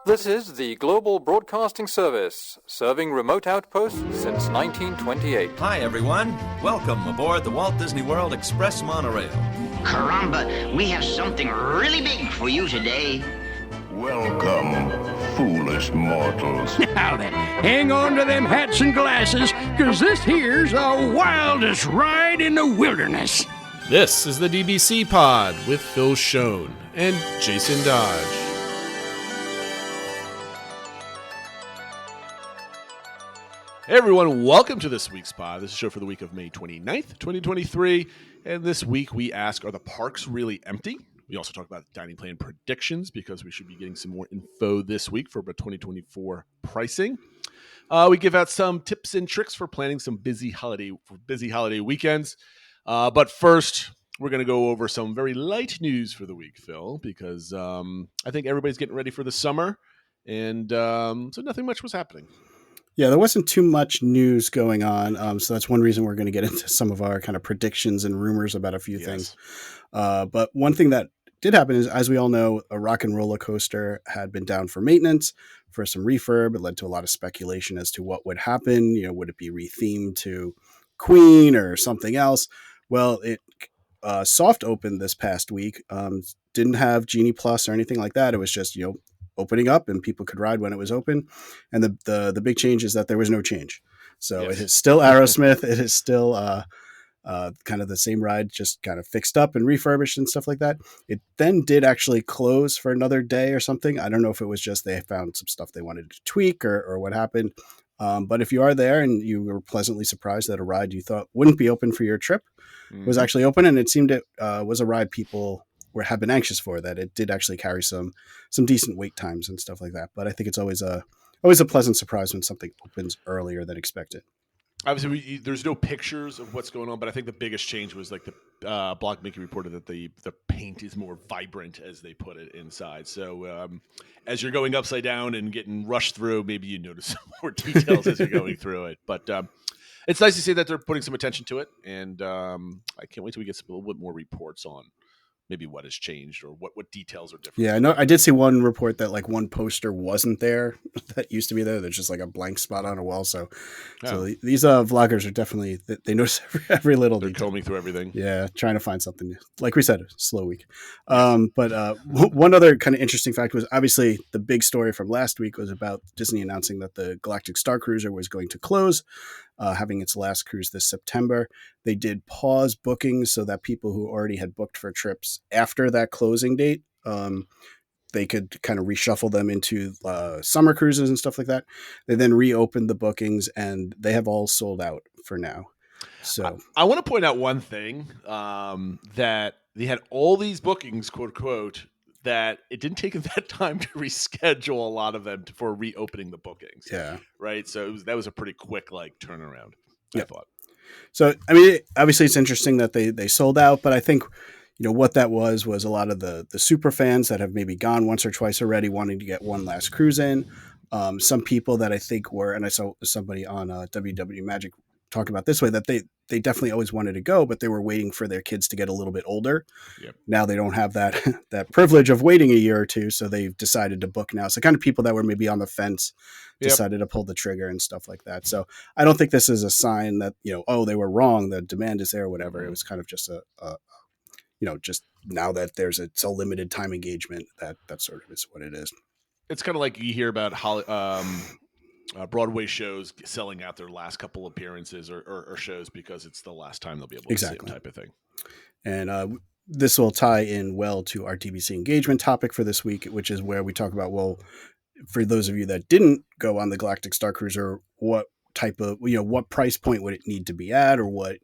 This is the Global Broadcasting Service, serving remote outposts since 1928. Hi, everyone. Welcome aboard the Walt Disney World Express monorail. Caramba, we have something really big for you today. Welcome, foolish mortals. Now then, hang on to them hats and glasses, because this here's the wildest ride in the wilderness. This is the DBC Pod with Phil Schoen and Jason Dodge. Hey everyone, welcome to this week's pod. This is a show for the week of May 29th, 2023. And this week we ask, are the parks really empty? We also talk about dining plan predictions because we should be getting some more info this week for 2024 pricing. We give out some tips and tricks for planning some busy holiday weekends. But first, we're going to go over some very light news for the week, Phil, because I think everybody's getting ready for the summer. And so nothing much was happening. Yeah, there wasn't too much news going on. So that's one reason we're going to get into some of our kind of predictions and rumors about a few things. But one thing that did happen is, as we all know, a Rock and Roller Coaster had been down for maintenance, for some refurb. It led to a lot of speculation as to what would happen. You know, would it be rethemed to Queen or something else? Well, it soft opened this past week. Didn't have Genie Plus or anything like that. It was just, opening up and people could ride when it was open. And the big change is that there was no change. So It is still Aerosmith. It is still kind of the same ride, just kind of fixed up and refurbished and stuff like that. It then did actually close for another day or something. I don't know if it was just they found some stuff they wanted to tweak or what happened. But if you are there and you were pleasantly surprised that a ride you thought wouldn't be open for your trip was actually open, and it seemed it was a ride people have been anxious for, that it did actually carry some decent wait times and stuff like that. But I think it's always a pleasant surprise when something opens earlier than expected. Obviously, there's no pictures of what's going on, but I think the biggest change was like the Block Mickey reported that the paint is more vibrant, as they put it, inside. So as you're going upside down and getting rushed through, maybe you notice some more details as you're going through it. But it's nice to see that they're putting some attention to it, and I can't wait till we get a little bit more reports on maybe what has changed or what details are different. Yeah, I know. I did see one report that like one poster wasn't there that used to be there. There's just like a blank spot on a wall. So these vloggers are definitely, they notice every little They're detail. combing through everything. Yeah, trying to find something new. Like we said, a slow week. But one other kind of interesting fact was, obviously the big story from last week was about Disney announcing that the Galactic Star Cruiser was going to close, having its last cruise this September. They did pause bookings so that people who already had booked for trips after that closing date, they could kind of reshuffle them into summer cruises and stuff like that. They then reopened the bookings, and they have all sold out for now. So I want to point out one thing, that they had all these bookings, quote unquote, that it didn't take them that time to reschedule a lot of them for reopening the bookings. Yeah. Right. So that was a pretty quick turnaround, I thought. So, I mean, obviously it's interesting that they sold out, but I think, what that was a lot of the super fans that have maybe gone once or twice already wanting to get one last cruise in. Some people that I think were, and I saw somebody on WW Magic talk about this way, that they definitely always wanted to go, but they were waiting for their kids to get a little bit older. Yep. Now they don't have that privilege of waiting a year or two, so they've decided to book now. So kind of people that were maybe on the fence decided to pull the trigger and stuff like that. So I don't think this is a sign that, they were wrong, the demand is there or whatever. It was kind of just just now that it's a limited time engagement, that sort of is what it is. It's kind of like you hear about Broadway shows selling out their last couple appearances or shows because it's the last time they'll be able to see them, type of thing. And this will tie in well to our DBC engagement topic for this week, which is where we talk about, well, for those of you that didn't go on the Galactic Star Cruiser, what type of, what price point would it need to be at, or what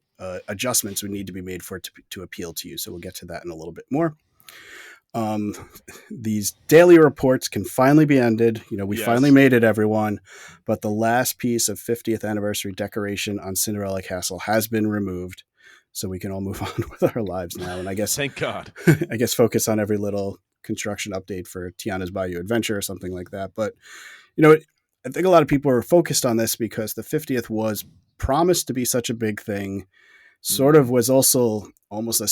adjustments would need to be made for it to appeal to you. So we'll get to that in a little bit more. These daily reports can finally be ended. We finally made it, everyone. But the last piece of 50th anniversary decoration on Cinderella Castle has been removed. So we can all move on with our lives now. And I guess, thank God, I guess focus on every little construction update for Tiana's Bayou Adventure or something like that. But, I think a lot of people are focused on this because the 50th was promised to be such a big thing, sort of was also almost a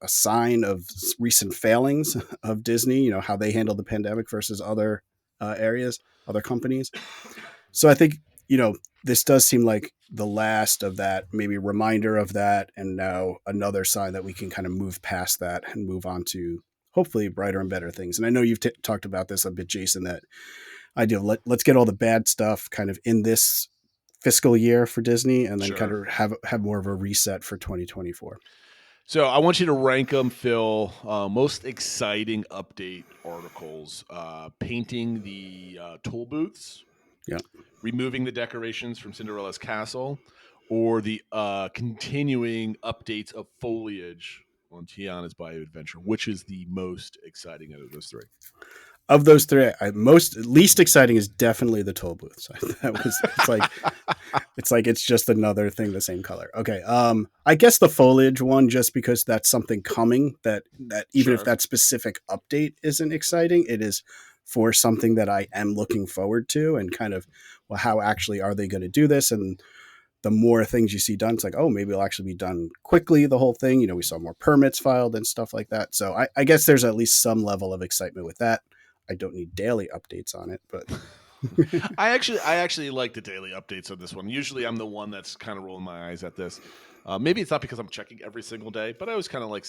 sign of recent failings of Disney, how they handled the pandemic versus other areas, other companies. So I think, this does seem like the last of that, maybe reminder of that, and now another sign that we can kind of move past that and move on to hopefully brighter and better things. And I know you've talked about this a bit, Jason, that idea of let's get all the bad stuff kind of in this fiscal year for Disney, and then Sure. kind of have more of a reset for 2024. So I want you to rank them, Phil. Most exciting update articles: painting the toll booths, Yeah. removing the decorations from Cinderella's castle, or the continuing updates of foliage on Tiana's Bayou Adventure. Which is the most exciting out of those three? Of those three, least exciting is definitely the toll booths. It's just another thing, the same color. Okay. I guess the foliage one, just because that's something coming that even if that specific update isn't exciting, it is for something that I am looking forward to, and kind of, well, how actually are they going to do this? And the more things you see done, it's like, oh, maybe it'll actually be done quickly, the whole thing. We saw more permits filed and stuff like that. So I guess there's at least some level of excitement with that. I don't need daily updates on it, but I actually like the daily updates on this one. Usually I'm the one that's kind of rolling my eyes at this. Maybe it's not because I'm checking every single day, but I was kind of like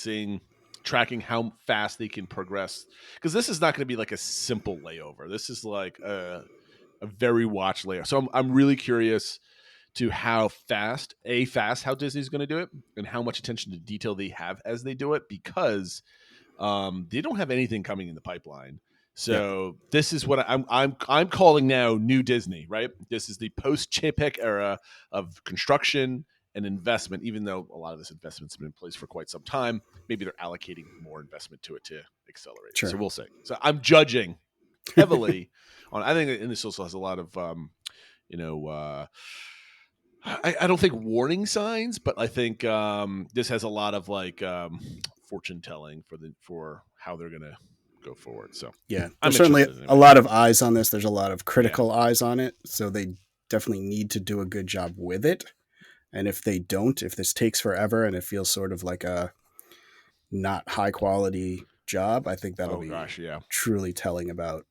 tracking how fast they can progress, because this is not going to be like a simple layover. This is like a very watched layover. So I'm really curious to how how Disney's going to do it, and how much attention to detail they have as they do it, because they don't have anything coming in the pipeline. So This is what I'm calling now New Disney, right? This is the post-Chapek era of construction and investment. Even though a lot of this investment's been in place for quite some time, maybe they're allocating more investment to it to accelerate. Sure. So we'll see. So I'm judging heavily on. I think, and this also has a lot of, I don't think warning signs, but I think this has a lot of like fortune telling for how they're gonna go forward. So yeah, I'm there's certainly interested in it. a lot of eyes on this. There's a lot of critical eyes on it. So they definitely need to do a good job with it. And if they don't, if this takes forever and it feels sort of like a not high quality job, I think that'll be truly telling about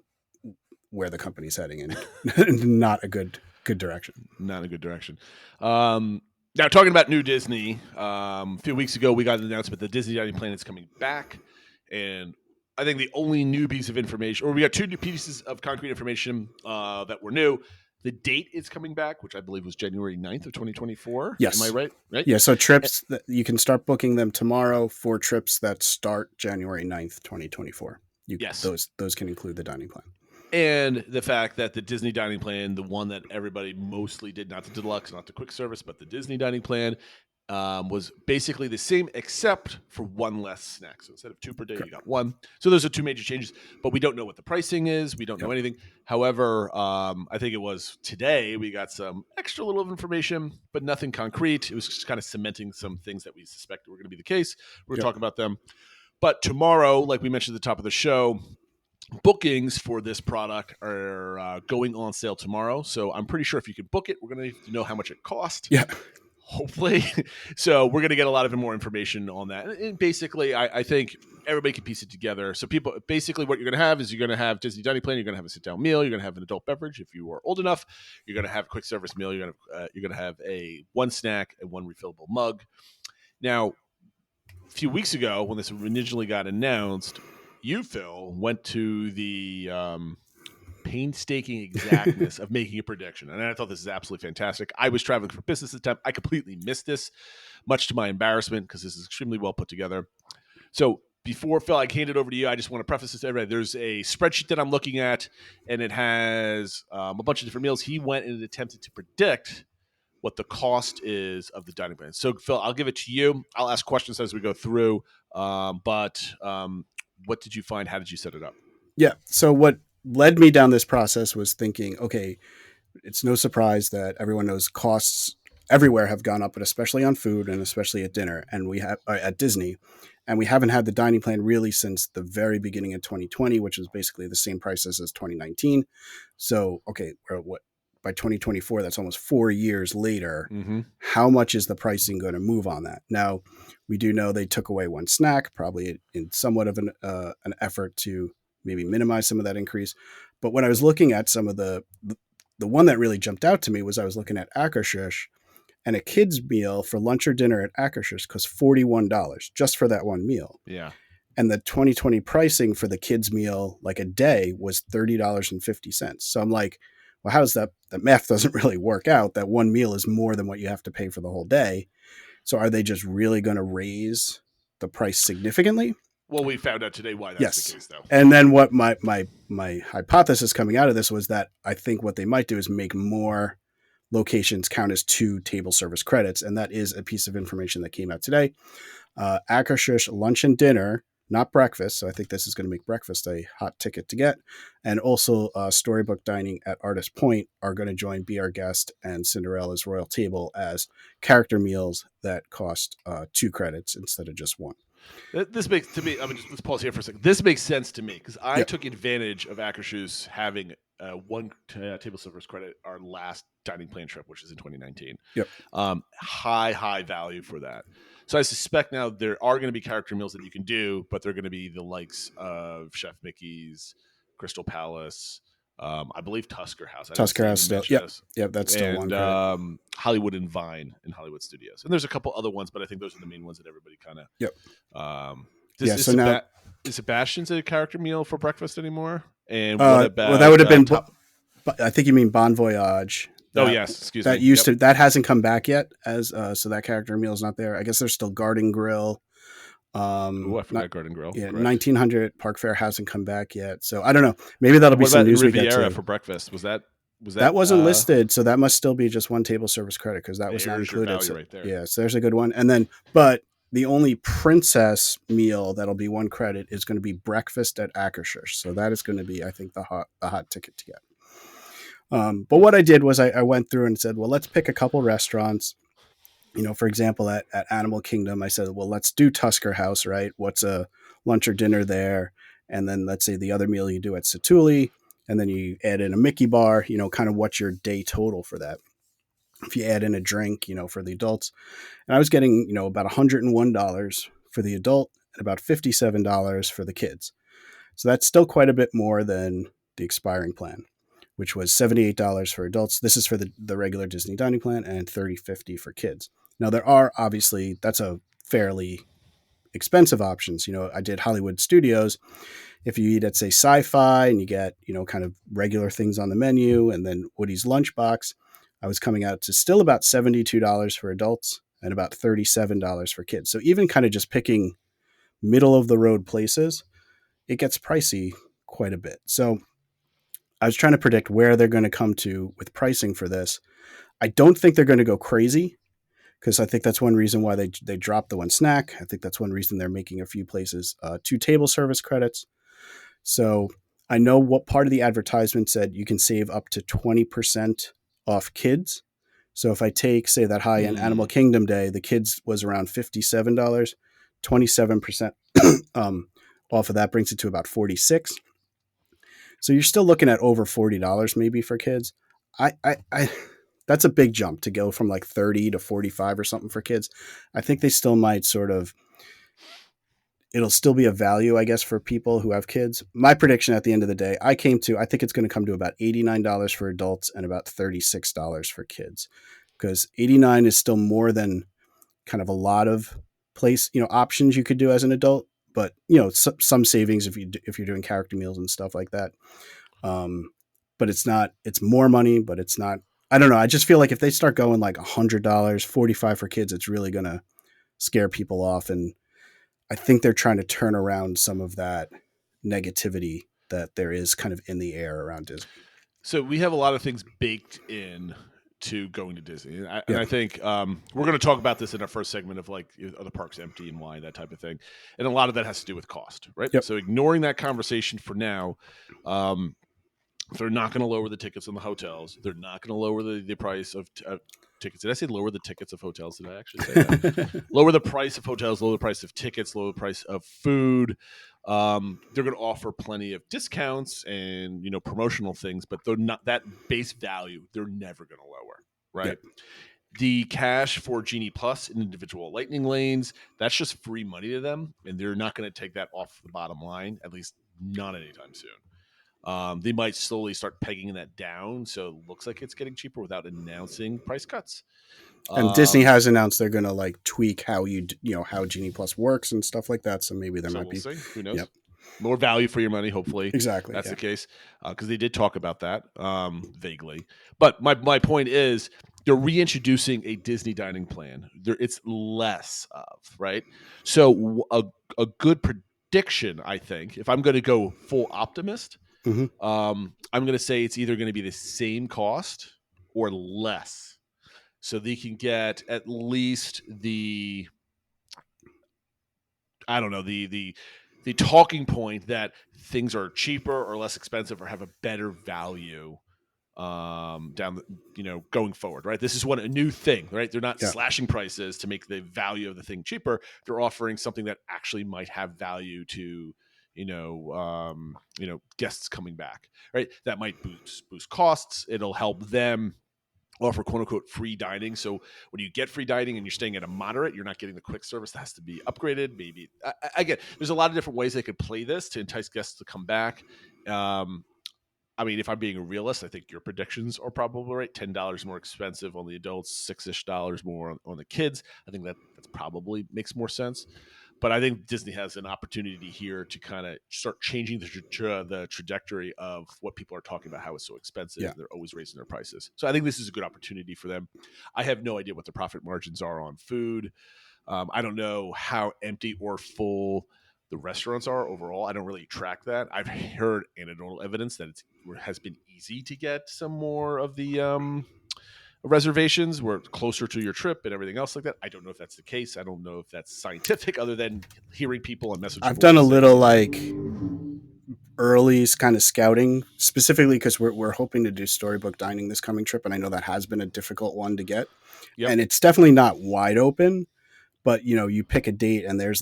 where the company's heading in not a good direction. Not a good direction. Now, talking about New Disney, a few weeks ago, we got an announcement that Disney Dining Plan is coming back. And I think the only new piece of information, or we got two new pieces of concrete information that were new. The date is coming back, which I believe was January 9th of 2024. Yes. Am I right? Right? Yeah, so trips, you can start booking them tomorrow for trips that start January 9th, 2024. Yes. Those can include the dining plan. And the fact that the Disney Dining Plan, the one that everybody mostly did, not the deluxe, not the quick service, but the Disney Dining Plan, was basically the same except for one less snack. So instead of 2 per day, you got 1. So those are 2 major changes, but we don't know what the pricing is. We don't know anything. However, I think it was today we got some extra little information, but nothing concrete. It was just kind of cementing some things that we suspected were going to be the case. We're going to talk about them. But tomorrow, like we mentioned at the top of the show, bookings for this product are going on sale tomorrow. So I'm pretty sure if you can book it, we're going to need to know how much it cost. Yeah. Hopefully. So we're going to get a lot of more information on that. And basically, I think everybody can piece it together. So people, basically what you're going to have is you're going to have Disney Dining Plan. You're going to have a sit-down meal. You're going to have an adult beverage if you are old enough. You're going to have a quick service meal. You're going to have one snack and 1 refillable mug. Now, a few weeks ago when this originally got announced, you, Phil, went to the painstaking exactness of making a prediction. And I thought this is absolutely fantastic. I was traveling for business this time. I completely missed this, much to my embarrassment, because this is extremely well put together. So before, Phil, I hand it over to you, I just want to preface this to everybody. There's a spreadsheet that I'm looking at, and it has a bunch of different meals. He went and attempted to predict what the cost is of the dining plan. So, Phil, I'll give it to you. I'll ask questions as we go through. But what did you find? How did you set it up? Yeah. So what led me down this process was thinking, okay, it's no surprise that everyone knows costs everywhere have gone up, but especially on food and especially at dinner, and we have at Disney, and we haven't had the dining plan really since the very beginning of 2020, which is basically the same prices as 2019. So, okay, by 2024, that's almost 4 years later. Mm-hmm. How much is the pricing going to move on that? Now, we do know they took away 1 snack, probably in somewhat of an effort to maybe minimize some of that increase. But when I was looking at some of the one that really jumped out to me was I was looking at Akershus, and a kid's meal for lunch or dinner at Akershus costs $41 just for that one meal. Yeah. And the 2020 pricing for the kids meal, like a day, was $30.50. So I'm like, well, how does that math doesn't really work out? That one meal is more than what you have to pay for the whole day. So are they just really going to raise the price significantly? Well, we found out today why that's the case, though. And then what my hypothesis coming out of this was that I think what they might do is make more locations count as 2 table service credits. And that is a piece of information that came out today. Akershus lunch and dinner, not breakfast. So I think this is going to make breakfast a hot ticket to get. And also Storybook Dining at Artist Point are going to join Be Our Guest and Cinderella's Royal Table as character meals that cost 2 credits instead of just 1. This makes, to me, I mean, let's pause here for a second. This makes sense to me because I took advantage of Akershus having 1 table service credit our last dining plan trip, which is in 2019. Yep. High value for that. So I suspect now there are going to be character meals that you can do, but they're going to be the likes of Chef Mickey's, Crystal Palace, I believe Tusker House. Tusker House still. Yep, that's still one. And Hollywood and Vine in Hollywood Studios. And there's a couple other ones, but I think those are the main ones that everybody kind of. Yep. So now, is Sebastian's a character meal for breakfast anymore? And what about? Well, that would have been. I think you mean Bon Voyage. Excuse me. That used to. That hasn't come back yet. As so that character meal is not there. I guess there's still Garden Grill. I forgot Garden Grill. Yeah, correct. 1900 Park Fare hasn't come back yet. So I don't know. Maybe that'll be some news we get Riviera to. for breakfast? Was that wasn't listed? So that must still be just 1 table service credit because that was not included. So, right there. Yeah, so there's a good one. And then, but the only princess meal that'll be 1 credit is going to be breakfast at Akershus. So that is going to be, I think, the hot ticket to get. But what I did was I went through and said, well, let's pick a couple restaurants. You know, for example, at Animal Kingdom, I said, well, let's do Tusker House, right? What's a lunch or dinner there? And then let's say the other meal you do at Satu'li, and then you add in a Mickey bar, you know, kind of what's your day total for that. If you add in a drink, you know, for the adults. And I was getting, you know, about $101 for the adult and about $57 for the kids. So that's still quite a bit more than the expiring plan, which was $78 for adults. This is for the regular Disney dining plan, and $30.50 for kids. Now, there are obviously, that's a fairly expensive options. You know, I did Hollywood Studios. If you eat at, say, Sci-Fi and you get, you know, kind of regular things on the menu and then Woody's Lunchbox, I was coming out to still about $72 for adults and about $37 for kids. So even kind of just picking middle of the road places, it gets pricey quite a bit. So I was trying to predict where they're going to come to with pricing for this. I don't think they're going to go crazy because I think that's one reason why they dropped the 1 snack. I think that's one reason they're making a few places 2 table service credits. So I know what part of the advertisement said you can save up to 20% off kids. So if I take, say, that high-end Animal Kingdom day, the kids was around $57, 27% off of that brings it to about $46. So you're still looking at over $40 maybe for kids. I that's a big jump to go from like 30 to 45 or something for kids. I think they still might it'll still be a value, I guess, for people who have kids. My prediction at the end of the day, I think it's going to come to about $89 for adults and about $36 for kids, because $89 is still more than kind of a lot of options you could do as an adult. But, you know, some savings if you're doing character meals and stuff like that. But it's more money, but it's not, I don't know. I just feel like if they start going like $100, $45 for kids, it's really going to scare people off. And I think they're trying to turn around some of that negativity that there is kind of in the air around Disney. So we have a lot of things baked in to going to Disney. And I think we're going to talk about this in our first segment of like, are the parks empty and why, that type of thing. And a lot of that has to do with cost, right? Yep. So ignoring that conversation for now, they're not going to lower the tickets in the hotels. They're not going to lower the price of tickets. Did I say lower the tickets of hotels? Did I actually say that? Lower the price of hotels, lower the price of tickets, lower the price of food. They're going to offer plenty of discounts and, you know, promotional things, but they're not that base value. They're never going to lower, right? Yep. The cash for Genie Plus in individual lightning lanes, that's just free money to them, and they're not going to take that off the bottom line, at least not anytime soon. They might slowly start pegging that down, so it looks like it's getting cheaper without announcing price cuts. And Disney has announced they're going to like tweak how how Genie Plus works and stuff like that. So maybe there might be. See. Who knows? Yep. More value for your money, hopefully. Exactly. That's the case, because they did talk about that vaguely. But my point is, they're reintroducing a Disney dining plan. It's less of, right? So a good prediction, I think, if I'm going to go full optimist, I'm going to say it's either going to be the same cost or less. So they can get at least the talking point that things are cheaper or less expensive or have a better value going forward, right? This is a new thing, right? They're not slashing prices to make the value of the thing cheaper. They're offering something that actually might have value to guests coming back, right? That might boost costs. It'll help them offer quote unquote free dining. So when you get free dining and you're staying at a moderate, you're not getting the quick service that has to be upgraded. Maybe again, there's a lot of different ways they could play this to entice guests to come back. I mean, if I'm being a realist, I think your predictions are probably right. $10 more expensive on the adults, $6-ish more on the kids. I think that's probably makes more sense. But I think Disney has an opportunity here to kind of start changing the trajectory of what people are talking about, how it's so expensive. Yeah. They're always raising their prices. So I think this is a good opportunity for them. I have no idea what the profit margins are on food. I don't know how empty or full the restaurants are overall. I don't really track that. I've heard anecdotal evidence that it has been easy to get some more of the reservations were closer to your trip and everything else like that. I don't know if that's the case. I don't know if that's scientific other than hearing people and messages. I've done a little like early kind of scouting specifically because we're hoping to do storybook dining this coming trip. And I know that has been a difficult one to get. Yep. And it's definitely not wide open, but you pick a date and there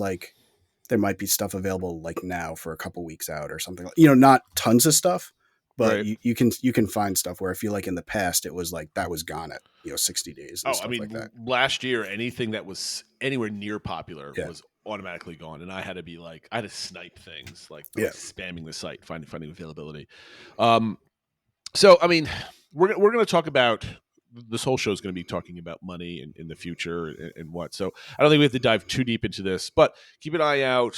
might be stuff available like now for a couple weeks out or something, not tons of stuff. But right. you can find stuff where I feel like in the past it was like that was gone at 60 days. And stuff like that. Last year anything that was anywhere near popular was automatically gone, and I had to snipe things like spamming the site, finding availability. So I mean, we're going to talk about. This whole show is going to be talking about money in the future and what. So I don't think we have to dive too deep into this, but keep an eye out.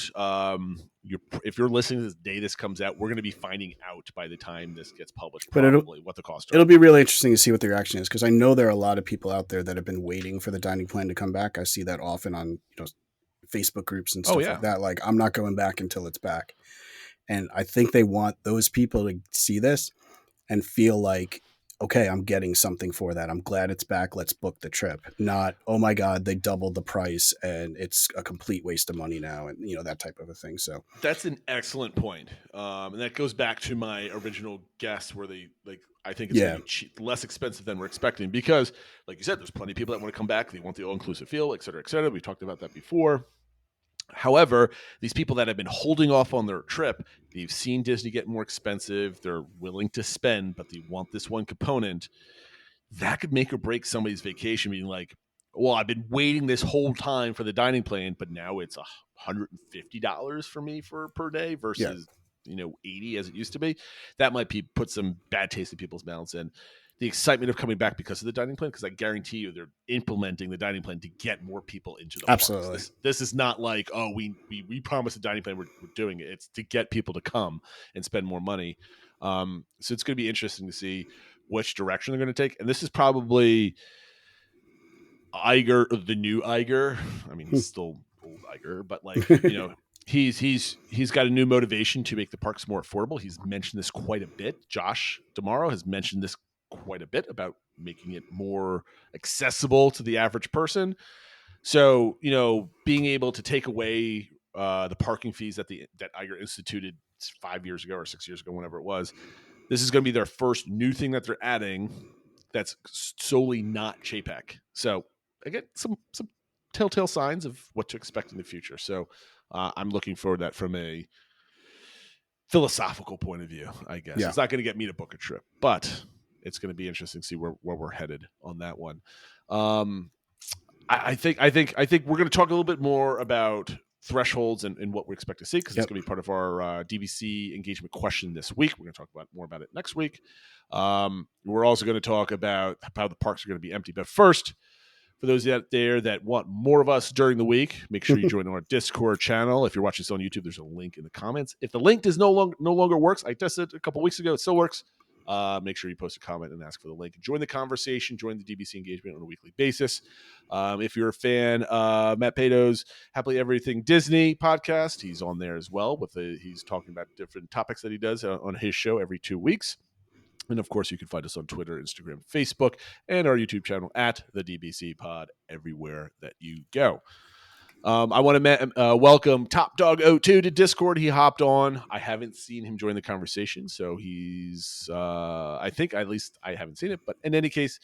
If you're listening to this day this comes out, we're going to be finding out by the time this gets published probably what the cost are. It'll be really interesting to see what the reaction is because I know there are a lot of people out there that have been waiting for the dining plan to come back. I see that often on Facebook groups and stuff like that. Like, I'm not going back until it's back. And I think they want those people to see this and feel like, okay, I'm getting something for that. I'm glad it's back. Let's book the trip. Not, oh my God, they doubled the price and it's a complete waste of money now. And that type of a thing. So that's an excellent point. And that goes back to my original guess where I think it's going to be less expensive than we're expecting because like you said, there's plenty of people that want to come back. They want the all-inclusive feel, et cetera, et cetera. We talked about that before. However, these people that have been holding off on their trip, they've seen Disney get more expensive. They're willing to spend, but they want this one component. That could make or break somebody's vacation, being like, well, I've been waiting this whole time for the dining plan, but now it's $150 for me per day versus, $80 as it used to be. That might put some bad taste in people's mouths. And the excitement of coming back because of the dining plan, because I guarantee you they're implementing the dining plan to get more people into the Absolutely. Parks. This is not like, oh, we promised a dining plan, we're doing it. It's to get people to come and spend more money. So it's going to be interesting to see which direction they're going to take. And this is probably Iger, the new Iger. I mean, he's still old Iger, but he's got a new motivation to make the parks more affordable. He's mentioned this quite a bit. Josh D'Amaro has mentioned this quite a bit about making it more accessible to the average person. So, being able to take away the parking fees that Iger instituted 5 years ago or 6 years ago, whenever it was, this is going to be their first new thing that they're adding that's solely not Chapek. So I get some telltale signs of what to expect in the future. So I'm looking forward to that from a philosophical point of view, I guess. Yeah. It's not going to get me to book a trip, but it's going to be interesting to see where we're headed on that one. I think we're going to talk a little bit more about thresholds and what we expect to see, because it's going to be part of our DBC engagement question this week. We're going to talk more about it next week. We're also going to talk about how the parks are going to be empty. But first, for those out there that want more of us during the week, make sure you join our Discord channel. If you're watching this on YouTube, there's a link in the comments. If the link does no longer works, I tested it a couple weeks ago. It still works. Make sure you post a comment and ask for the link. Join the conversation. Join the DBC engagement on a weekly basis. If you're a fan, Matt Pato's Happily Everything Disney podcast, he's on there as well. He's talking about different topics that he does on his show every 2 weeks. And of course, you can find us on Twitter, Instagram, Facebook, and our YouTube channel at the DBC Pod everywhere that you go. I want to welcome Top Dog 02 to Discord. He hopped on. I haven't seen him join the conversation, so he's I think, at least I haven't seen it. But in any case,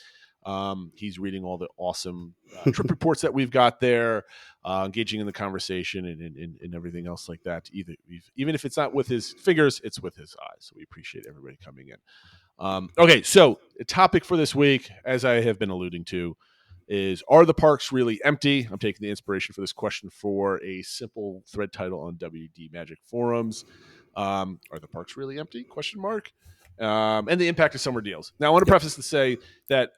he's reading all the awesome trip reports that we've got there, engaging in the conversation and everything else like that. Even if it's not with his fingers, it's with his eyes. So we appreciate everybody coming in. Okay, so the topic for this week, as I have been alluding to, is, are the parks really empty? I'm taking the inspiration for this question for a simple thread title on WD Magic forums. Are the parks really empty? ? And the impact of summer deals. Now, I want to preface to say that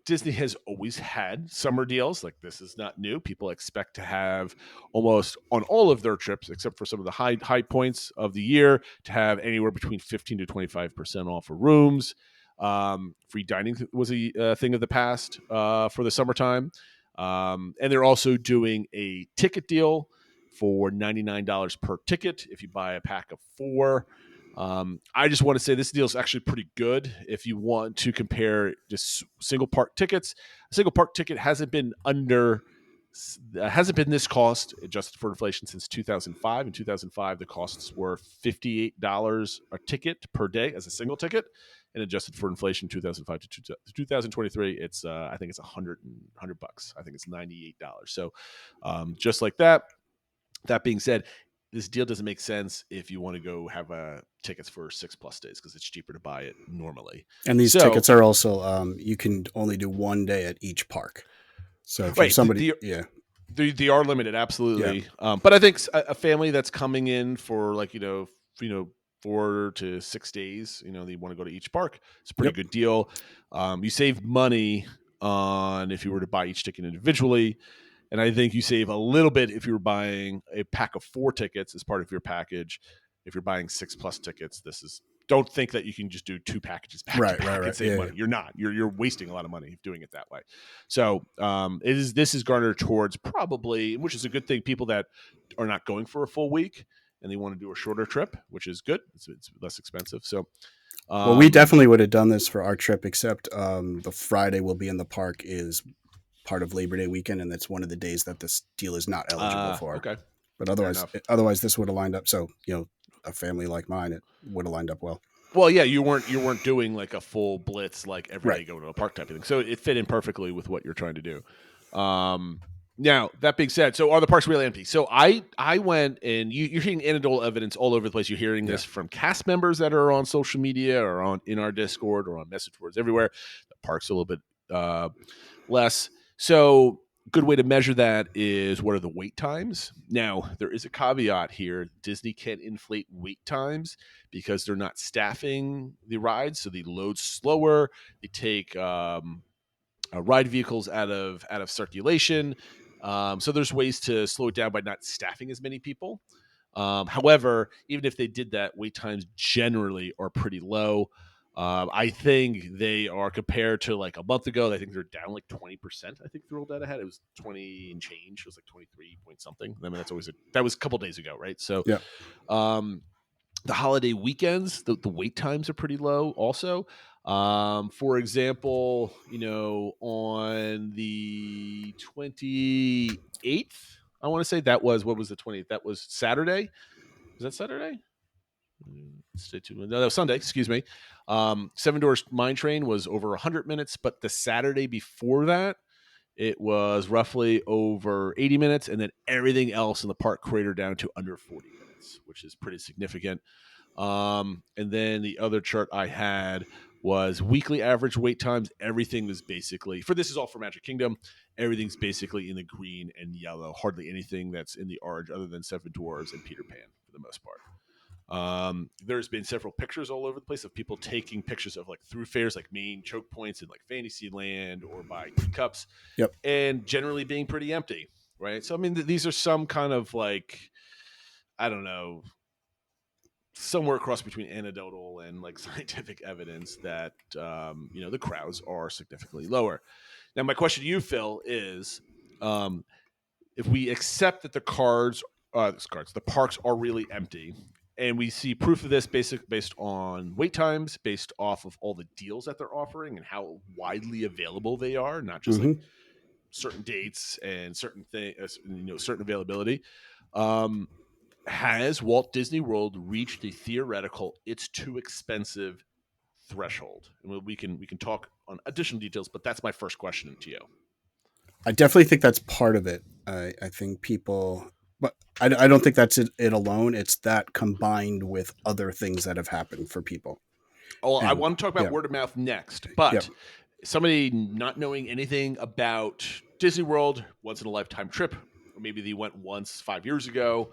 Disney has always had summer deals. Like, this is not new. People expect to have almost on all of their trips, except for some of the high points of the year, to have anywhere between 15 to 25% off of rooms. Free dining was a thing of the past for the summertime. And they're also doing a ticket deal for $99 per ticket if you buy a pack of 4. I just want to say this deal is actually pretty good if you want to compare just single park tickets. A single park ticket hasn't been this cost adjusted for inflation since 2005. In 2005, the costs were $58 a ticket per day as a single ticket, and adjusted for inflation 2005 to 2023, it's I think it's $100. I think it's $98. So just like that. That being said, this deal doesn't make sense if you want to go have tickets for 6+ days, because it's cheaper to buy it normally. And these tickets are also you can only do 1 day at each park. So if somebody, they are limited, absolutely. Yeah. But I think a family that's coming in for 4 to 6 days, they want to go to each park. It's a pretty good deal. You save money on if you were to buy each ticket individually. And I think you save a little bit if you were buying a pack of 4 tickets as part of your package. If you're buying 6+ tickets, don't think that you can just do 2 packages back to back and save money. You're not. You're wasting a lot of money doing it that way. So this is garnered towards probably, which is a good thing, people that are not going for a full week and they want to do a shorter trip, which is good. It's less expensive. So. Well, we definitely would have done this for our trip, except the Friday we'll be in the park is part of Labor Day weekend, and that's one of the days that this deal is not eligible for. Okay. But otherwise this would have lined up. So, a family like mine, it would have lined up well. Well, yeah, you weren't doing like a full blitz, like every day going to a park type of thing. So it fit in perfectly with what you're trying to do. Now, that being said, so are the parks really empty? So I went, and you're hearing anecdotal evidence all over the place. You're hearing this from cast members that are on social media or in our Discord or on message boards everywhere. The park's a little bit less. So good way to measure that is, what are the wait times? Now, there is a caveat here. Disney can't inflate wait times because they're not staffing the rides, so they load slower. They take ride vehicles out of circulation. So there's ways to slow it down by not staffing as many people. However, even if they did that, wait times generally are pretty low. I think they are, compared to like a month ago, I think they're down like 20%. I think the roll data had, it was 20 and change. It was like 23 point something. I mean, that was a couple days ago, right? So, the holiday weekends, the wait times are pretty low also. For example, on the 28th, I want to say what was the 28th? That was Saturday. Was that Saturday? Stay tuned. No, that was Sunday. Excuse me. Seven Dwarfs Mine Train was over 100 minutes, but the Saturday before that, it was roughly over 80 minutes, and then everything else in the park cratered down to under 40 minutes, which is pretty significant. And then the other chart I had was weekly average wait times. Everything was basically, for this is all for Magic Kingdom, everything's basically in the green and yellow. Hardly anything that's in the orange other than Seven Dwarfs and Peter Pan for the most part. There's been several pictures all over the place of people taking pictures of like through fairs like main choke points in like Fantasyland or by teacups, and generally being pretty empty, right? So I mean, these are some kind of like, I don't know, somewhere across between anecdotal and like scientific evidence that the crowds are significantly lower. Now, my question to you, Phil, is if we accept that the parks are really empty, and we see proof of this based on wait times, based off of all the deals that they're offering and how widely available they are, not just like certain dates and certain things, certain availability. Has Walt Disney World reached the theoretical "it's too expensive" threshold? And we can talk on additional details, but that's my first question to you. I definitely think that's part of it. I think people, but I don't think that's it alone. It's that combined with other things that have happened for people. Oh, I want to talk about word of mouth next, but somebody not knowing anything about Disney World, once in a lifetime trip, or maybe they went once 5 years ago.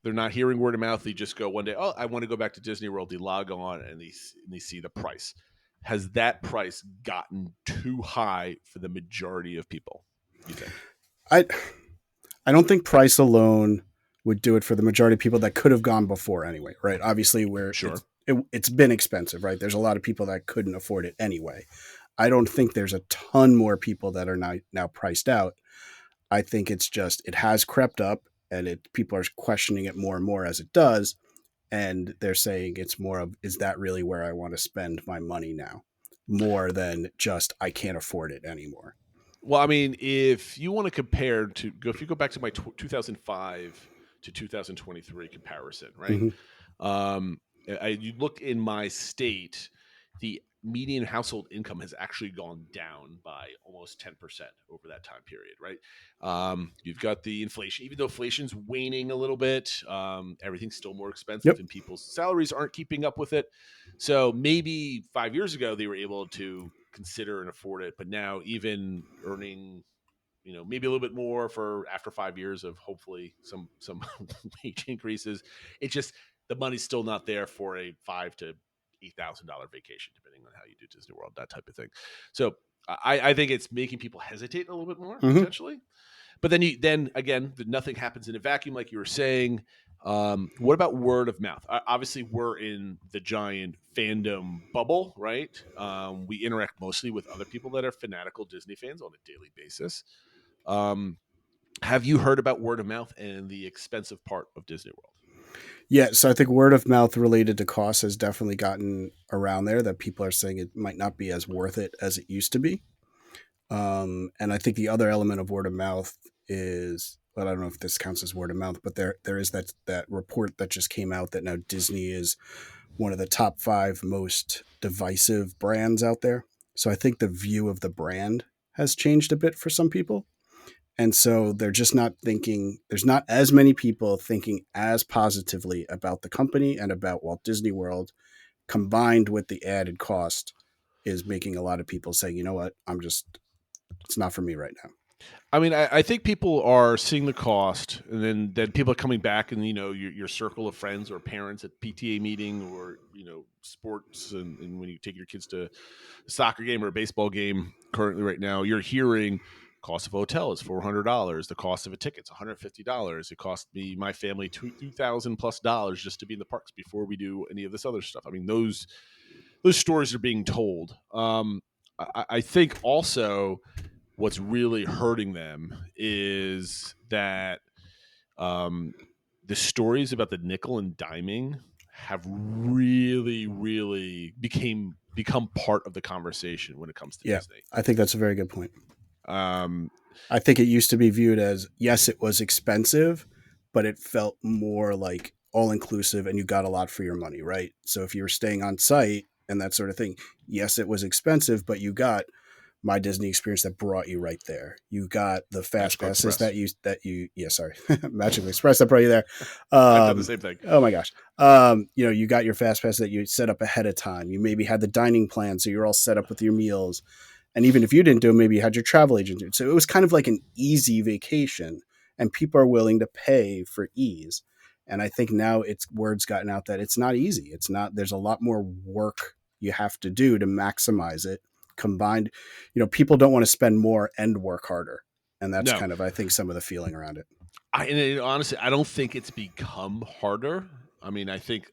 They're not hearing word of mouth. They just go one day, oh, I want to go back to Disney World. They log on and they see the price. Has that price gotten too high for the majority of people, you think? I don't think price alone would do it for the majority of people that could have gone before anyway, right? Obviously, it's been expensive, right? There's a lot of people that couldn't afford it anyway. I don't think there's a ton more people that are now priced out. I think it's just it has crept up. And people are questioning it more and more as it does. And they're saying it's more of, is that really where I want to spend my money now? More than just, I can't afford it anymore. Well, I mean, if you want to compare if you go back to my 2005 to 2023 comparison, right? You look in my state, the median household income has actually gone down by almost 10% over that time period, right? You've got the inflation, even though inflation's waning a little bit, everything's still more expensive and people's salaries aren't keeping up with it. So maybe 5 years ago, they were able to consider and afford it, but now even earning, maybe a little bit more for after 5 years of hopefully some wage increases, the money's still not there for a $5,000 to $8,000 vacation, depending on how you do Disney World, that type of thing. So I think it's making people hesitate a little bit more potentially. But then again, nothing happens in a vacuum, like you were saying. What about word of mouth? Obviously, we're in the giant fandom bubble, right? We interact mostly with other people that are fanatical Disney fans on a daily basis. Have you heard about word of mouth and the expensive part of Disney World? Yeah, so I think word of mouth related to costs has definitely gotten around there, that people are saying it might not be as worth it as it used to be. And I think the other element of word of mouth is, well, I don't know if this counts as word of mouth, but there is that report that just came out that now Disney is one of the top 5 most divisive brands out there. So I think the view of the brand has changed a bit for some people. And so they're just not thinking, there's not as many people thinking as positively about the company and about Walt Disney World, combined with the added cost is making a lot of people say, you know what, it's not for me right now. I mean, I think people are seeing the cost, and then people are coming back, and your circle of friends or parents at PTA meeting, or sports, and when you take your kids to a soccer game or a baseball game. Currently, right now, you're hearing cost of a hotel is $400. The cost of a ticket's $150. It cost my family $2,000 plus just to be in the parks before we do any of this other stuff. I mean, those stories are being told. I think also what's really hurting them is that the stories about the nickel and diming have really, really become part of the conversation when it comes to Disney. I think that's a very good point. I think it used to be viewed as, yes, it was expensive, but it felt more like all-inclusive and you got a lot for your money, right? So if you were staying on site and that sort of thing, yes, it was expensive, but you got My Disney experience that brought you right there. You got the fast Magical passes Express. Magical Express that brought you there. I've done the same thing. Oh my gosh. You got your fast pass that you set up ahead of time. You maybe had the dining plan, so you're all set up with your meals. And even if you didn't do it, maybe you had your travel agent do it. So it was kind of like an easy vacation, and people are willing to pay for ease. And I think now word's gotten out that it's not easy. It's not, there's a lot more work you have to do to maximize it combined. People don't want to spend more and work harder. And that's kind of, I think, some of the feeling around it. Honestly, I don't think it's become harder. I mean, I think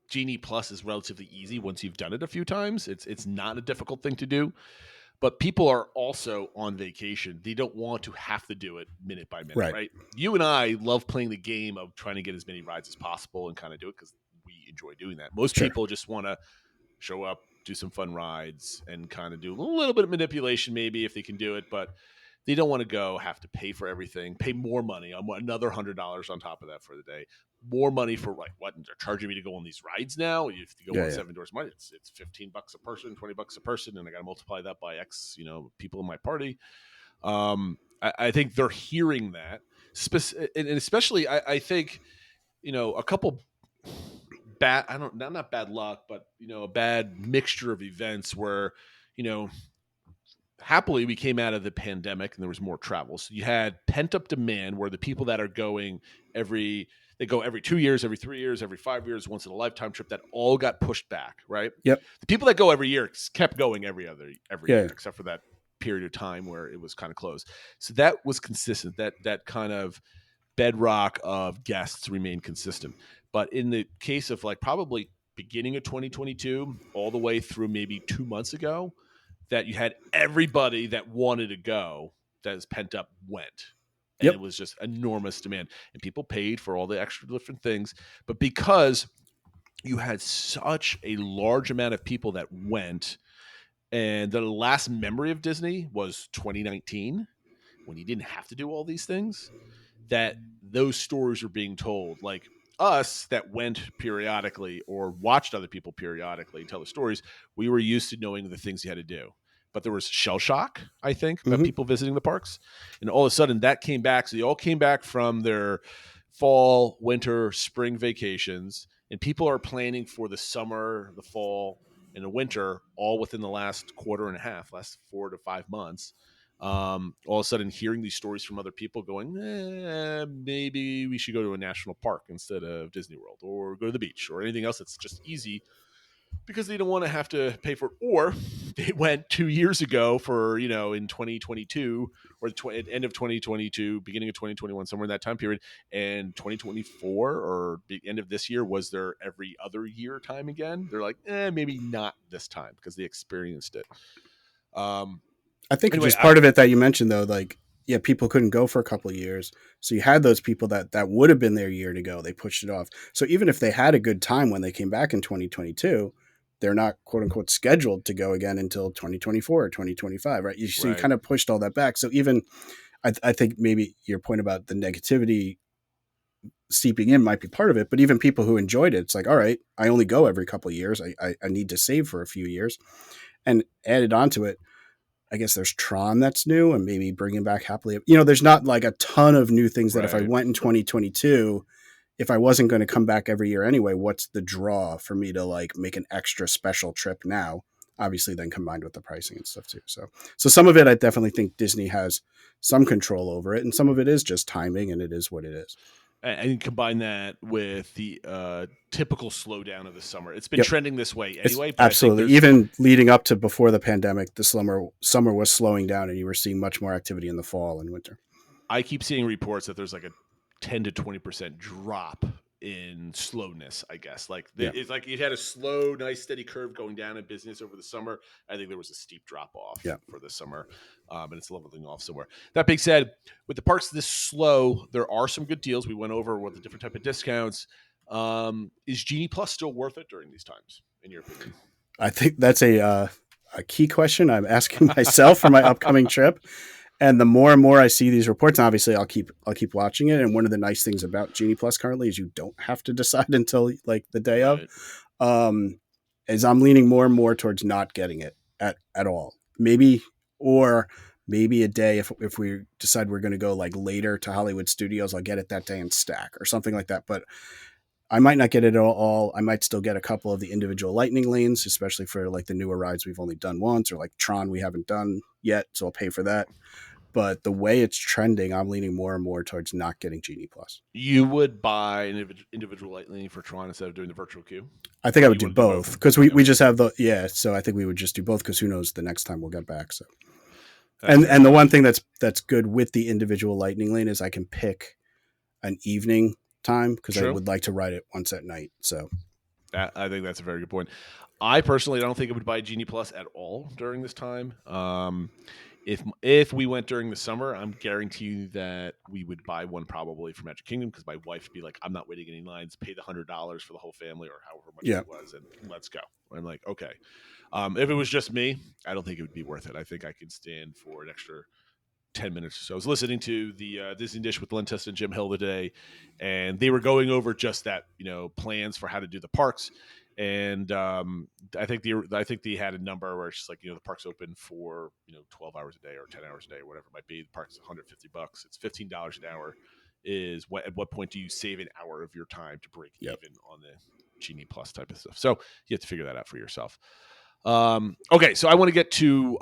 Genie Plus is relatively easy once you've done it a few times. It's not a difficult thing to do. But people are also on vacation. They don't want to have to do it minute by minute, right? You and I love playing the game of trying to get as many rides as possible and kind of do it because we enjoy doing that. Most people just want to show up, do some fun rides, and kind of do a little bit of manipulation maybe if they can do it. But they don't want to have to pay for everything, pay more money, another $100 on top of that for the day. More money for what? They're charging me to go on these rides now. You have to go on 7 doors. It's $15 a person, $20 a person, and I got to multiply that by X, people in my party. I think they're hearing that, and especially I think, a couple bad. Not bad luck, but a bad mixture of events where, happily we came out of the pandemic and there was more travel. So you had pent up demand where the people that are going they go every 2 years, every 3 years, every 5 years, once in a lifetime trip, that all got pushed back, right? Yep. The people that go every year kept going every year, except for that period of time where it was kind of closed. So that was consistent. That kind of bedrock of guests remained consistent. But in the case of probably beginning of 2022, all the way through maybe 2 months ago, that you had everybody that wanted to go that is pent up went. And it was just enormous demand. And people paid for all the extra different things. But because you had such a large amount of people that went, and the last memory of Disney was 2019, when you didn't have to do all these things, that those stories are being told. Like us that went periodically or watched other people periodically tell the stories, we were used to knowing the things you had to do. But there was shell shock, I think, about people visiting the parks. And all of a sudden that came back. So they all came back from their fall, winter, spring vacations. And people are planning for the summer, the fall, and the winter all within the last quarter and a half, last 4 to 5 months. All of a sudden hearing these stories from other people going, maybe we should go to a national park instead of Disney World, or go to the beach, or anything else that's just easy, because they don't want to have to pay for it. Or they went 2 years ago for, in 2022 or the end of 2022, beginning of 2021, somewhere in that time period, and 2024 or the end of this year was their every other year time again. They're like, maybe not this time, because they experienced it. I think anyway, just part of it that you mentioned, though, people couldn't go for a couple of years. So you had those people that would have been their year to go. They pushed it off. So even if they had a good time when they came back in 2022, they're not, quote unquote, scheduled to go again until 2024 or 2025, right? So you kind of pushed all that back. So even I think maybe your point about the negativity seeping in might be part of it, but even people who enjoyed it, it's like, all right, I only go every couple of years. I need to save for a few years. And added onto it, I guess there's Tron that's new, and maybe bringing back Happily. There's not like a ton of new things that if I went in 2022, if I wasn't going to come back every year anyway, what's the draw for me to make an extra special trip now? Obviously, then combined with the pricing and stuff too. So some of it, I definitely think Disney has some control over it, and some of it is just timing, and it is what it is. And combine that with the typical slowdown of the summer. It's been trending this way anyway. But absolutely. Even leading up to before the pandemic, the summer was slowing down, and you were seeing much more activity in the fall and winter. I keep seeing reports that there's a 10 to 20% drop in slowness, I guess. It's like it had a slow, nice, steady curve going down in business over the summer. I think there was a steep drop off for the summer, and it's leveling off somewhere. That being said, with the parks this slow, there are some good deals. We went over with the different type of discounts. Is Genie Plus still worth it during these times, in your opinion? I think that's a key question I'm asking myself for my upcoming trip. And the more and more I see these reports, and obviously I'll keep watching it. And one of the nice things about Genie Plus currently is you don't have to decide until the day of. As I'm leaning more and more towards not getting it at all. maybe, or maybe a day if we decide we're going to go like later to Hollywood Studios, I'll get it that day and stack or something like that. But I might not get it all. I might still get a couple of the individual lightning lanes, especially for like the newer rides we've only done once, or like Tron we haven't done yet, so I'll pay for that. But the way it's trending, I'm leaning more and more towards not getting Genie Plus. You would buy an individual lightning for Tron instead of doing the virtual queue? I think I would do both because we just have so I think we would just do both because who knows the next time we'll get back. So and the one thing that's good with the individual lightning lane is I can pick an evening time because I would like to ride it once at night. So I think that's a very good point. I personally don't think I would buy Genie Plus at all during this time. If we went during the summer, I'm guarantee you that we would buy one probably for Magic Kingdom because my wife would be like, I'm not waiting any lines, pay the $100 for the whole family or however much it was, and let's go. I'm like, okay. If it was just me, I don't think it would be worth it. I think I could stand for an extra 10 minutes or so. I was listening to the Disney Dish with Len Testa and Jim Hill today, and they were going over just that, plans for how to do the parks. And I think they had a number where it's just like, the park's open for 12 hours a day or 10 hours a day or whatever it might be. The park's $150. It's $15 an hour. At what point do you save an hour of your time to break even on the Genie Plus type of stuff? So you have to figure that out for yourself. Okay, so I want to get to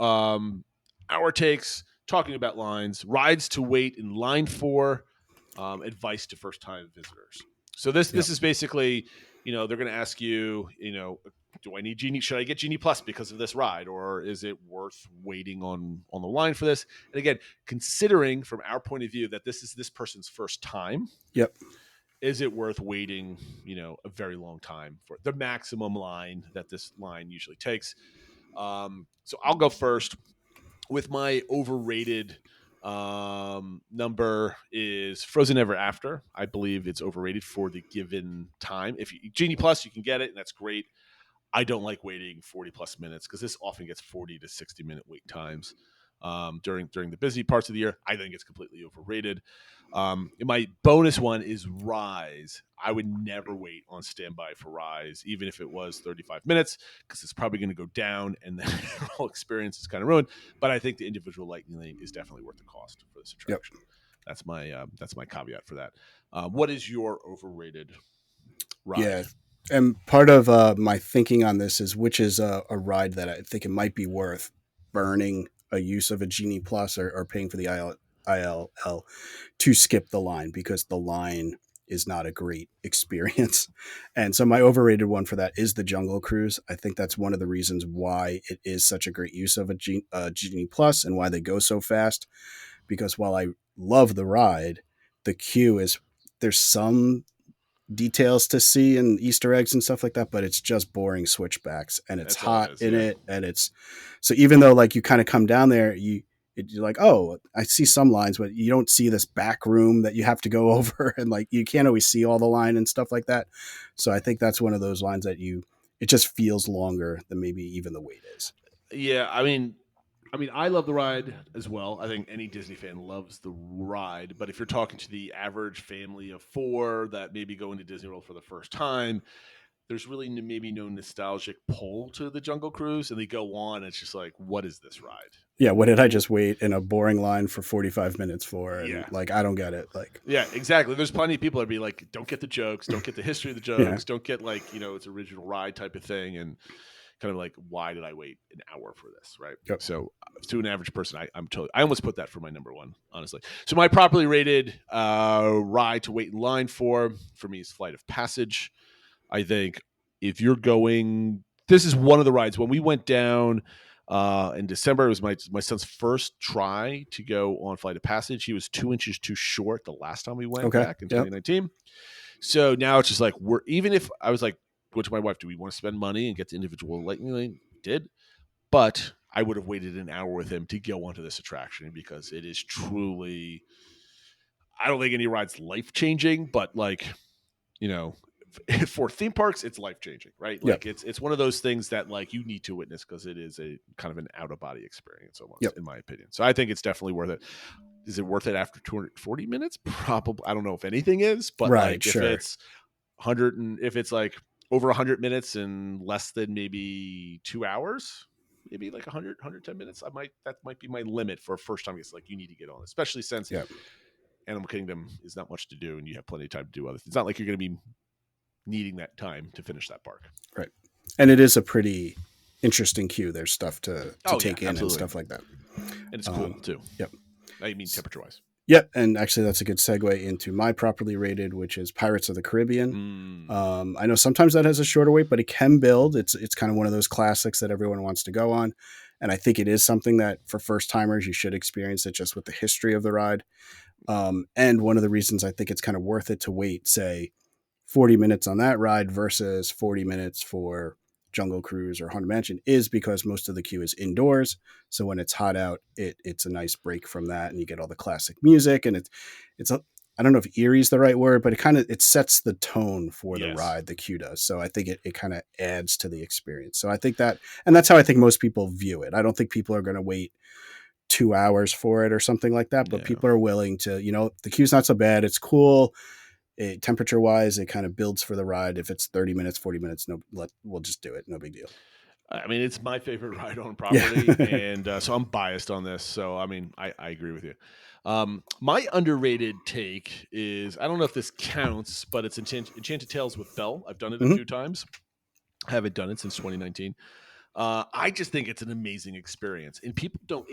our takes, talking about lines, rides to wait in line for, advice to first-time visitors. So this is basically, they're going to ask you, do I need Genie? Should I get Genie Plus because of this ride, or is it worth waiting on the line for this? And again, considering from our point of view that this is this person's first time, is it worth waiting, a very long time for the maximum line that this line usually takes? So I'll go first with my overrated number is Frozen Ever After. I believe it's overrated for the given time. If Genie Plus, you can get it, and that's great. I don't like waiting 40 plus minutes because this often gets 40 to 60 minute wait times during the busy parts of the year. I think it's completely overrated. My bonus one is Rise. I would never wait on standby for Rise, even if it was 35 minutes, because it's probably going to go down and the whole experience is kind of ruined. But I think the individual lightning lane is definitely worth the cost for this attraction. That's my caveat for that. What is your overrated ride? Yeah. And part of my thinking on this is which is a ride that I think it might be worth burning a use of a Genie Plus or paying for the ILL to skip the line, because the line is not a great experience. And so my overrated one for that is the Jungle Cruise. I think that's one of the reasons why it is such a great use of a Genie Plus and why they go so fast. Because while I love the ride, the queue there's some details to see and Easter eggs and stuff like that, but it's just boring switchbacks, and it's hot in it. And it's so even though like you kind of come down there, you're like, oh, I see some lines, but you don't see this back room that you have to go over, and like you can't always see all the line and stuff like that. So I think that's one of those lines that it just feels longer than maybe even the wait is. Yeah, I mean, I love the ride as well. I think any Disney fan loves the ride. But if you're talking to the average family of 4 that maybe go into Disney World for the first time, there's really maybe no nostalgic pull to the Jungle Cruise. And they go on, and it's just like, what is this ride? Yeah, what did I just wait in a boring line for 45 minutes for? And like, I don't get it. Like, yeah, exactly. There's plenty of people that be like, don't get the jokes, don't get the history of the jokes, don't get like, it's original ride type of thing. And kind of like, why did I wait an hour for this, right? Yep. So to an average person, I almost put that for my number one, honestly. So my properly rated ride to wait in line for me is Flight of Passage. I think if you're going, this is one of the rides. When we went down in December, it was my son's first try to go on Flight of Passage. He was 2 inches too short the last time we went back in 2019. So now it's just like, even if I was like, go to my wife, do we want to spend money and get the individual lightning lane? We did, but I would have waited an hour with him to go onto this attraction because it is truly, I don't think any ride's life-changing, but like, for theme parks, it's life-changing, right? Like it's one of those things that like you need to witness because it is a kind of an out-of-body experience almost, in my opinion. So I think it's definitely worth it. Is it worth it after 240 minutes? Probably. I don't know if anything is, but if it's 100 and if it's like over 100 minutes and less than maybe 2 hours, maybe like 110 minutes. That might be my limit for a first time. It's like you need to get on, especially since Animal Kingdom is not much to do and you have plenty of time to do other things. It's not like you're going to be needing that time to finish that park. Right. And it is a pretty interesting queue. There's stuff to take in and stuff like that. And it's cool too. Yep. I mean, temperature wise. Yep. And actually that's a good segue into my properly rated, which is Pirates of the Caribbean. I know sometimes that has a shorter wait, but it can build. It's kind of one of those classics that everyone wants to go on. And I think it is something that for first timers, you should experience it just with the history of the ride. And one of the reasons I think it's kind of worth it to wait, say, 40 minutes on that ride versus 40 minutes for Jungle Cruise or Haunted Mansion is because most of the queue is indoors. So when it's hot out, it's a nice break from that, and you get all the classic music. And it's I don't know if eerie is the right word, but it sets the tone for the ride. The queue does. So I think it kind of adds to the experience. So I think that, and that's how I think most people view it. I don't think people are going to wait 2 hours for it or something like that, but people are willing to, the queue's not so bad. It's cool. Temperature wise, it kind of builds for the ride. If it's 30 minutes, 40 minutes, we'll just do it. No big deal. I mean, it's my favorite ride on property. And so I'm biased on this. So, I mean, I agree with you. My underrated take is, I don't know if this counts, but it's Enchanted Tales with Belle. I've done it a few times. I haven't done it since 2019. I just think it's an amazing experience, and people don't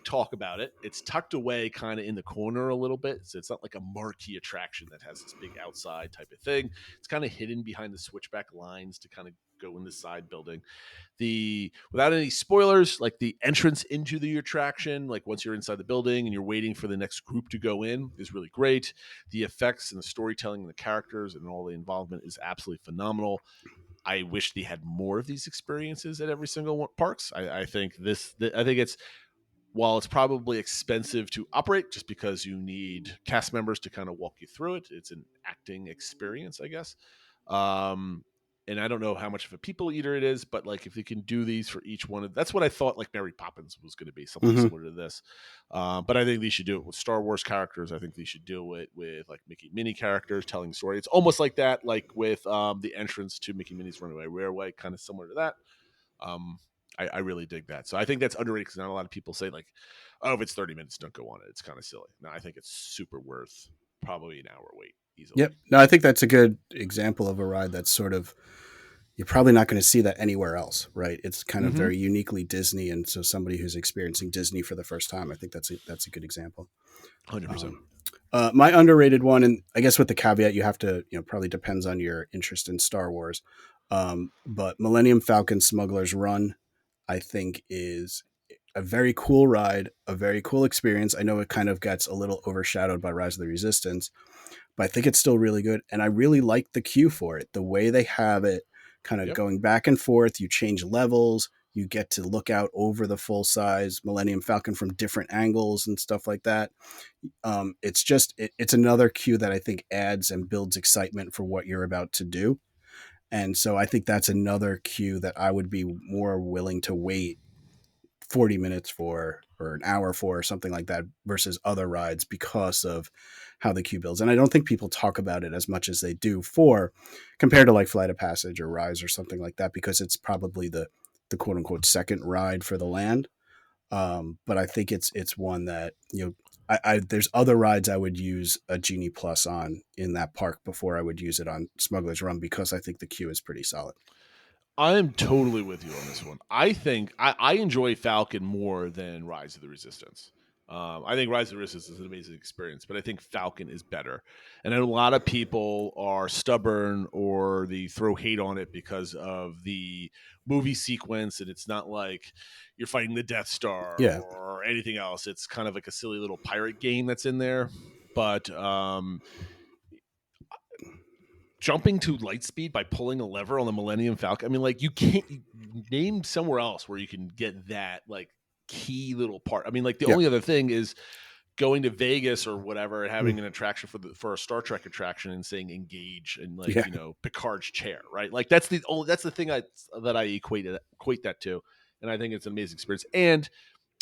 talk about it. It's tucked away kind of in the corner a little bit. So it's not like a marquee attraction that has this big outside type of thing. It's kind of hidden behind the switchback lines to kind of go in the side building. Without any spoilers, like the entrance into the attraction, like once you're inside the building and you're waiting for the next group to go in, is really great. The effects and the storytelling and the characters and all the involvement is absolutely phenomenal. I wish they had more of these experiences at every single parks. I think it's, while it's probably expensive to operate just because you need cast members to kind of walk you through it, it's an acting experience, I guess. And I don't know how much of a people eater it is, but like if they can do these for each one, that's what I thought like Mary Poppins was going to be, something similar to this. But I think they should do it with Star Wars characters. I think they should do it with like Mickey Minnie characters telling story. It's almost like that, like with the entrance to Mickey Minnie's Runaway Railway, kind of similar to that. I really dig that. So I think that's underrated because not a lot of people say like, oh, if it's 30 minutes, don't go on it. It's kind of silly. No, I think it's super worth probably an hour wait easily. Yep. No, I think that's a good example of a ride that's sort of, you're probably not going to see that anywhere else, right? It's kind of very uniquely Disney. And so somebody who's experiencing Disney for the first time, I think that's a good example. 100%. My underrated one, and I guess with the caveat, you have to, probably depends on your interest in Star Wars. But Millennium Falcon Smuggler's Run, I think is a very cool ride, a very cool experience. I know it kind of gets a little overshadowed by Rise of the Resistance, but I think it's still really good. And I really like the queue for it. The way they have it kind of going back and forth, you change levels, you get to look out over the full size Millennium Falcon from different angles and stuff like that. It's another queue that I think adds and builds excitement for what you're about to do. And so I think that's another queue that I would be more willing to wait 40 minutes for or an hour for or something like that versus other rides because of how the queue builds. And I don't think people talk about it as much as they do compared to like Flight of Passage or Rise or something like that, because it's probably the quote unquote second ride for the land. But I think it's one that, there's other rides I would use a Genie Plus on in that park before I would use it on Smuggler's Run because I think the queue is pretty solid. I am totally with you on this one. I think I enjoy Falcon more than Rise of the Resistance. I think Rise of the Resistance is an amazing experience, but I think Falcon is better. And a lot of people are stubborn or they throw hate on it because of the movie sequence, and it's not like you're fighting the Death Star or anything else. It's kind of like a silly little pirate game that's in there. But jumping to light speed by pulling a lever on the Millennium Falcon, I mean, like you can't name somewhere else where you can get that like key little part. I mean, like the only other thing is going to Vegas or whatever and having an attraction for a Star Trek attraction and saying engage and like Picard's chair, right? Like that's the thing that I equate that to, and I think it's an amazing experience. And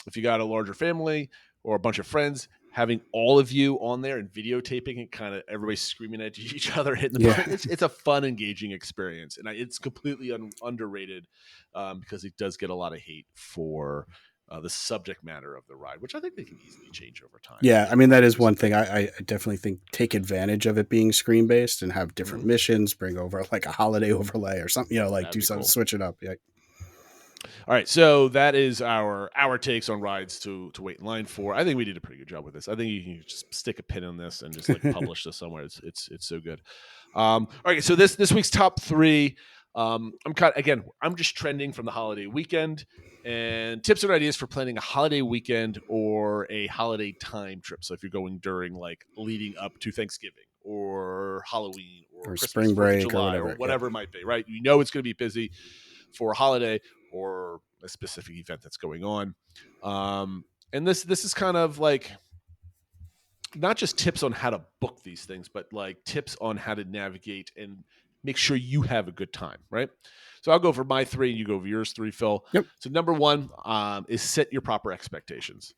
if you got a larger family or a bunch of friends, having all of you on there and videotaping it, kind of everybody screaming at each other, hitting the Yeah. button. It's a fun, engaging experience, and it's completely underrated because it does get a lot of hate for the subject matter of the ride, which I think they can easily change over time. Yeah, I mean, that is one thing. I definitely think take advantage of it being screen based and have different missions, bring over like a holiday overlay or something, like That'd do be something, cool. switch it up. Yeah. All right, so that is our takes on rides to wait in line for. I think we did a pretty good job with this. I think you can just stick a pin on this and just like publish this somewhere. It's so good. All right, so this week's top 3. I'm just trending from the holiday weekend and tips and ideas for planning a holiday weekend or a holiday time trip. So if you're going during like leading up to Thanksgiving or Halloween or Christmas, spring break 4th of July, or whatever it might be, right? You know it's going to be busy for a holiday or a specific event that's going on. And this is kind of like not just tips on how to book these things, but like tips on how to navigate and make sure you have a good time, right? So I'll go for my 3 and you go over yours 3, Phil. Yep. So number 1 is set your proper expectations.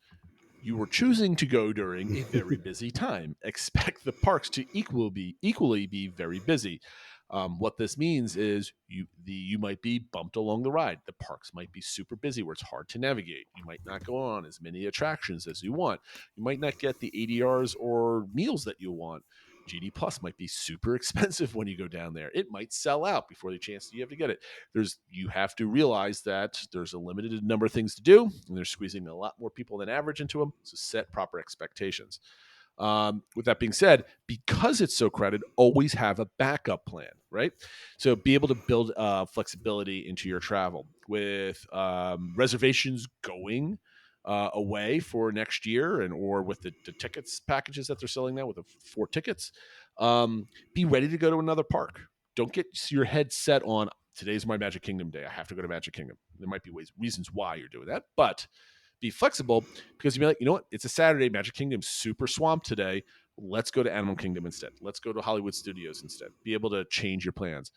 You are choosing to go during a very busy time. Expect the parks to equally be very busy. What this means is you might be bumped along the ride. The parks might be super busy where it's hard to navigate. You might not go on as many attractions as you want. You might not get the ADRs or meals that you want. GD Plus might be super expensive when you go down there. It might sell out before the chance that you have to get it. You have to realize that there's a limited number of things to do, and they're squeezing a lot more people than average into them. So set proper expectations. With that being said, because it's so crowded, always have a backup plan, right? So be able to build flexibility into your travel with reservations going away for next year or with the tickets packages that they're selling now with the 4 tickets. Be ready to go to another park. Don't get your head set on today's my Magic Kingdom day. I have to go to Magic Kingdom. There might be reasons why you're doing that, but be flexible because you'll be like, you know what? It's a Saturday. Magic Kingdom's super swamped today. Let's go to Animal Kingdom instead. Let's go to Hollywood Studios instead. Be able to change your plans.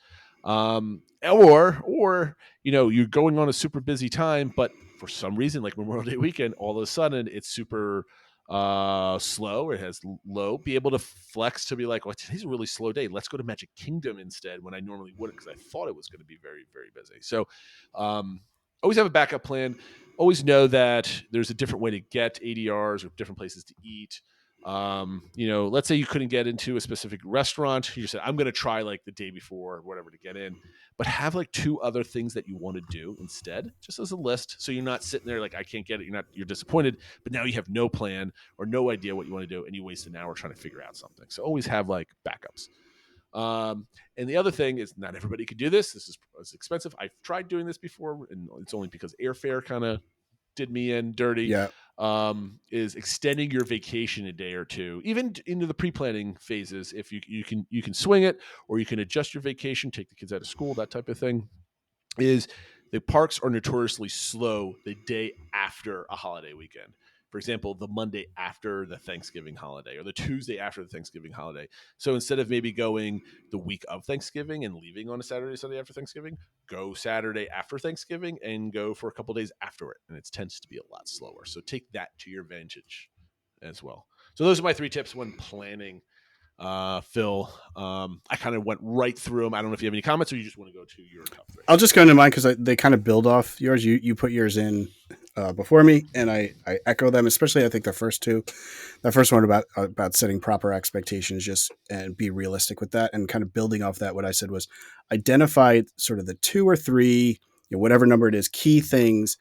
Or you're going on a super busy time, but for some reason, like Memorial Day weekend, all of a sudden it's super slow or it has low. Be able to flex to be like, well, today's a really slow day. Let's go to Magic Kingdom instead when I normally wouldn't because I thought it was going to be very, very busy. So always have a backup plan. Always know that there's a different way to get ADRs or different places to eat. Let's say you couldn't get into a specific restaurant. You just said, I'm going to try like the day before or whatever to get in, but have like 2 other things that you want to do instead, just as a list. So you're not sitting there like, I can't get it. You're disappointed, but now you have no plan or no idea what you want to do. And you waste an hour trying to figure out something. So always have like backups. And the other thing is not everybody could do this. This is expensive. I've tried doing this before, and it's only because airfare kind of did me in dirty. Yeah. Is extending your vacation a day or 2, even into the pre-planning phases. If you can swing it, or you can adjust your vacation, take the kids out of school, that type of thing. Is the parks are notoriously slow the day after a holiday weekend. For example, the Monday after the Thanksgiving holiday or the Tuesday after the Thanksgiving holiday. So instead of maybe going the week of Thanksgiving and leaving on a Saturday, Sunday after Thanksgiving, go Saturday after Thanksgiving and go for a couple days after it. And it tends to be a lot slower. So take that to your advantage as well. So those are my 3 tips when planning. Phil, I kind of went right through them. I don't know if you have any comments or you just want to go to your top 3. I'll just go into mine because they kind of build off yours. You put yours in before me, and I echo them, especially I think the first 2. The first one about setting proper expectations, just and be realistic with that, and kind of building off that. What I said was identify sort of the 2 or 3, whatever number it is, key things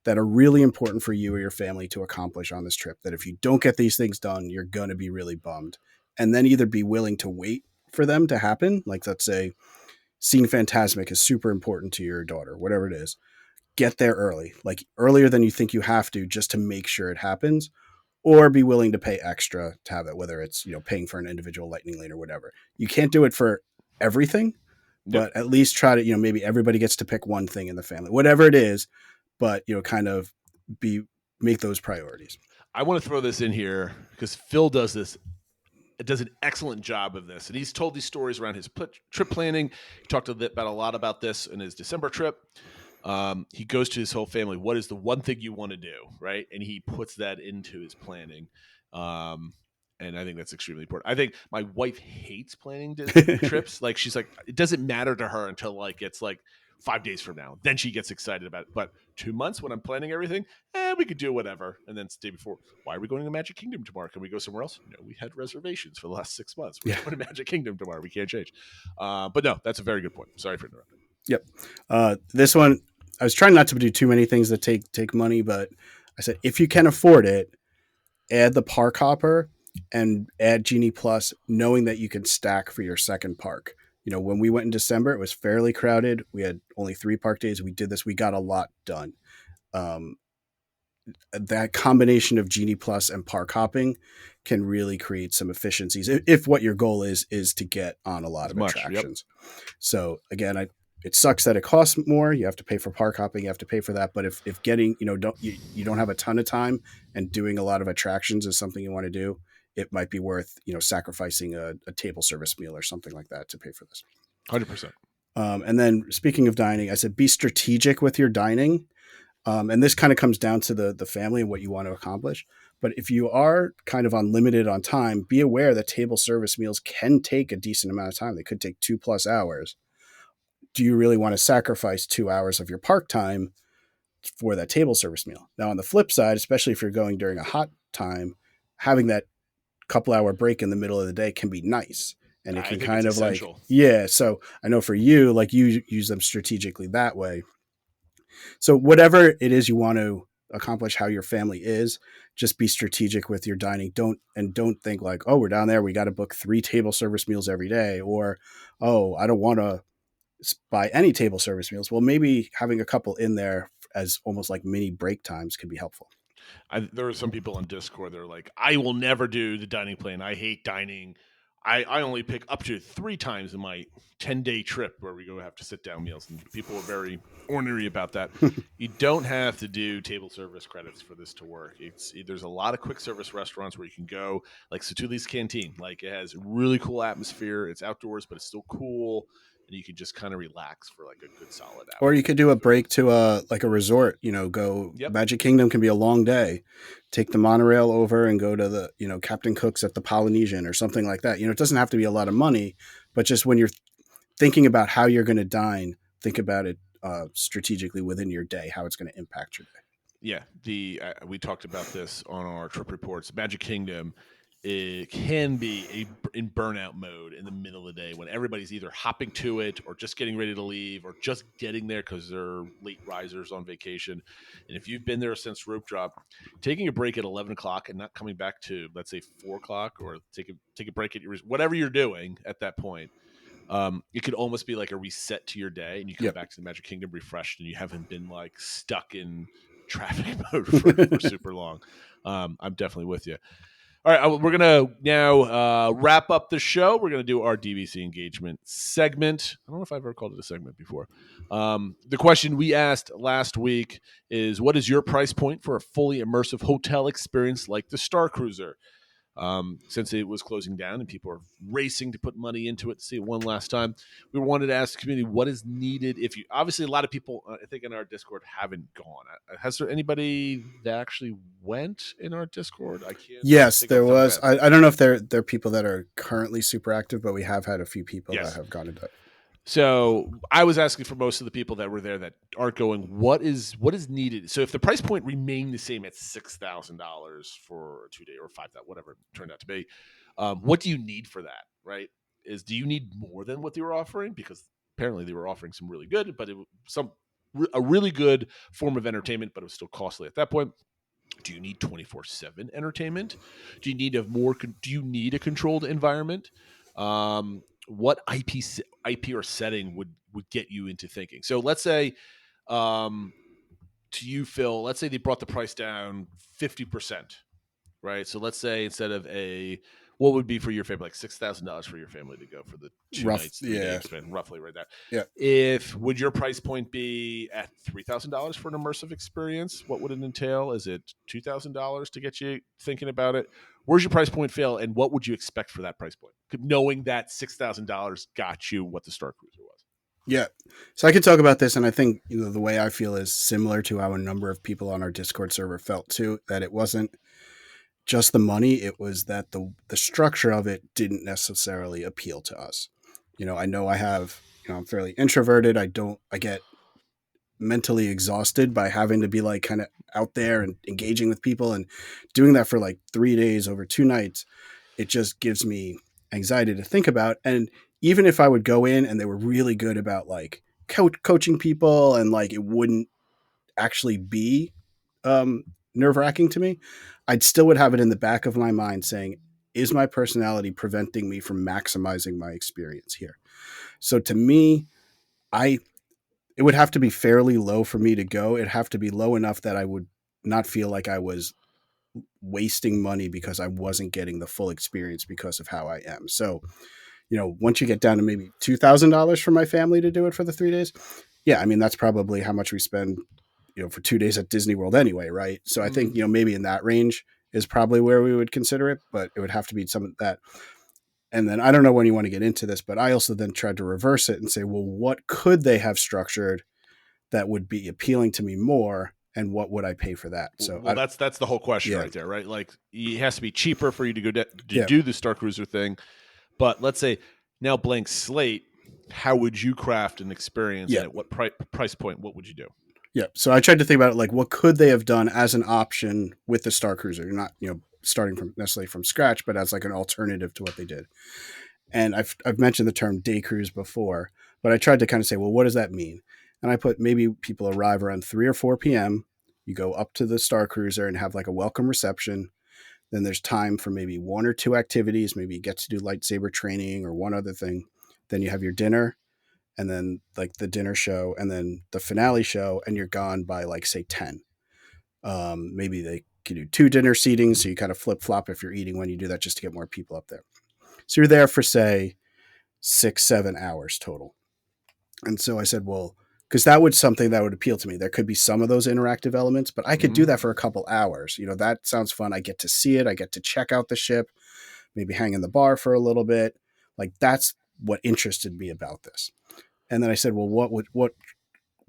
that are really important for you or your family to accomplish on this trip. That if you don't get these things done, you're going to be really bummed. And then either be willing to wait for them to happen. Like, let's say seeing Fantasmic is super important to your daughter, whatever it is. Get there early, like earlier than you think you have to, just to make sure it happens, or be willing to pay extra to have it, whether it's, paying for an individual lightning lane or whatever. You can't do it for everything, but at least try to, maybe everybody gets to pick one thing in the family, whatever it is, but, kind of make those priorities. I want to throw this in here because Phil does this. It does an excellent job of this. And he's told these stories around his trip planning. He talked a lot about this in his December trip. He goes to his whole family. What is the one thing you want to do? Right. And he puts that into his planning. And I think that's extremely important. I think my wife hates planning trips. Like she's like, it doesn't matter to her until like it's like 5 days from now. Then she gets excited about it. But 2 months when I'm planning everything, we could do whatever. And then it's the day before, why are we going to Magic Kingdom tomorrow? Can we go somewhere else? No, we had reservations for the last 6 months. We're going to Magic Kingdom tomorrow. We can't change. But no, that's a very good point. Sorry for interrupting. Yep. This one, I was trying not to do too many things that take money, but I said, if you can afford it, add the park hopper and add Genie Plus, knowing that you can stack for your second park. You know, when we went in December, it was fairly crowded. We had only 3 park days. We did this. We got a lot done. That combination of Genie Plus and park hopping can really create some efficiencies if what your goal is to get on a lot of attractions. Yep. So again, it sucks that it costs more. You have to pay for park hopping. You have to pay for that. But if getting, you don't have a ton of time and doing a lot of attractions is something you want to do, it might be worth, sacrificing a table service meal or something like that to pay for this. 100%. And then speaking of dining, I said, be strategic with your dining. And this kind of comes down to the family and what you want to accomplish. But if you are kind of unlimited on time, be aware that table service meals can take a decent amount of time. They could take 2+ hours. Do you really want to sacrifice 2 hours of your park time for that table service meal? Now, on the flip side, especially if you're going during a hot time, having that couple hour break in the middle of the day can be nice. And it can kind of essential. So I know for you, like you use them strategically that way. So whatever it is you want to accomplish, how your family is, just be strategic with your dining. Don't think like, oh, we're down there, we got to book 3 table service meals every day, or, oh, I don't want to buy any table service meals. Well, maybe having a couple in there as almost like mini break times could be helpful. There are some people on Discord that are like, I will never do the dining plan. I hate dining. I only pick up to 3 times in my 10-day trip where we go have to sit down meals. And people are very ornery about that. You don't have to do table service credits for this to work. There's a lot of quick service restaurants where you can go, like Satu'li's Canteen. Like, it has really cool atmosphere. It's outdoors, but it's still cool. And you can just kind of relax for like a good solid hour. Or you could do a break to a resort, go. Yep. Magic Kingdom can be a long day. Take the monorail over and go to the, Captain Cook's at the Polynesian or something like that. It doesn't have to be a lot of money, but just when you're thinking about how you're going to dine, think about it strategically within your day, how it's going to impact your day. Yeah. We talked about this on our trip reports. Magic Kingdom, it can be in burnout mode in the middle of the day when everybody's either hopping to it or just getting ready to leave or just getting there because they're late risers on vacation. And if you've been there since rope drop, taking a break at 11 o'clock and not coming back to, let's say, 4 o'clock, or take a break at whatever you're doing at that point, it could almost be like a reset to your day, and you come back to the Magic Kingdom refreshed, and you haven't been like stuck in traffic mode for super long. I'm definitely with you. All right, we're going to now wrap up the show. We're going to do our DVC engagement segment. I don't know if I've ever called it a segment before. The question we asked last week is, what is your price point for a fully immersive hotel experience like the Star Cruiser? Since it was closing down and people are racing to put money into it to see it one last time, we wanted to ask the community what is needed. Obviously a lot of people, I think in our Discord, haven't gone. Has there anybody that actually went in our Discord? I can't. Yes, there was. I don't know if they're people that are currently super active, but we have had a few people that have gone into it. So I was asking for most of the people that were there that aren't going, what is needed? So if the price point remained the same at $6,000 for a 2-day or $5,000, whatever it turned out to be, what do you need for that, right? Do you need more than what they were offering? Because apparently they were offering some really good, but a really good form of entertainment, but it was still costly at that point. Do you need 24/7 entertainment? Do you need a controlled environment? What IP or setting would get you into thinking? So let's say, to you, Phil, let's say they brought the price down 50%, right? So let's say instead of what would be for your family, like $6,000 for your family to go for the 2 nights, 3 days, spend roughly right there. Yeah. Would your price point be at $3,000 for an immersive experience? What would it entail? Is it $2,000 to get you thinking about it? Where's your price point, Phil, and what would you expect for that price point, knowing that $6,000 got you what the Star Cruiser was? Yeah. So I could talk about this, and I think the way I feel is similar to how a number of people on our Discord server felt too, that it wasn't just the money. It was that the structure of it didn't necessarily appeal to us. I know I'm fairly introverted. I get mentally exhausted by having to be like kind of out there and engaging with people, and doing that for like 3 days over 2 nights. It just gives me anxiety to think about. And even if I would go in and they were really good about like coaching people, and like it wouldn't actually be nerve wracking to me, I'd still would have it in the back of my mind saying, is my personality preventing me from maximizing my experience here? So to me, it would have to be fairly low for me to go. It'd have to be low enough that I would not feel like I was wasting money because I wasn't getting the full experience because of how I am. So, once you get down to maybe $2,000 for my family to do it for the 3 days, yeah, I mean, that's probably how much we spend, for 2 days at Disney World anyway, right? So I think, maybe in that range is probably where we would consider it, but it would have to be some of that. And then I don't know when you want to get into this, but I also then tried to reverse it and say, well, what could they have structured that would be appealing to me more, and what would I pay for that? So that's the whole question right there, right? Like, it has to be cheaper for you to go do the Star Cruiser thing. But let's say now blank slate, how would you craft an experience, and at what price point? What would you do? Yeah. So I tried to think about it, like, what could they have done as an option with the Star Cruiser? You're not, starting from necessarily from scratch, but as like an alternative to what they did. And I've mentioned the term day cruise before, but I tried to kind of say, well, what does that mean? And I put, maybe people arrive around 3 or 4 p.m. You go up to the Star Cruiser and have like a welcome reception. Then there's time for maybe 1 or 2 activities. Maybe you get to do lightsaber training or one other thing. Then you have your dinner, and then like the dinner show, and then the finale show, and you're gone by like, say, 10. Maybe they can do 2 dinner seatings, so you kind of flip flop if you're eating when you do that, just to get more people up there. So you're there for, say, 6-7 hours total. And so I said, well, because that would something that would appeal to me. There could be some of those interactive elements, but I could do that for a couple hours. That sounds fun. I get to see it. I get to check out the ship, maybe hang in the bar for a little bit. Like, that's what interested me about this. And then I said, well, what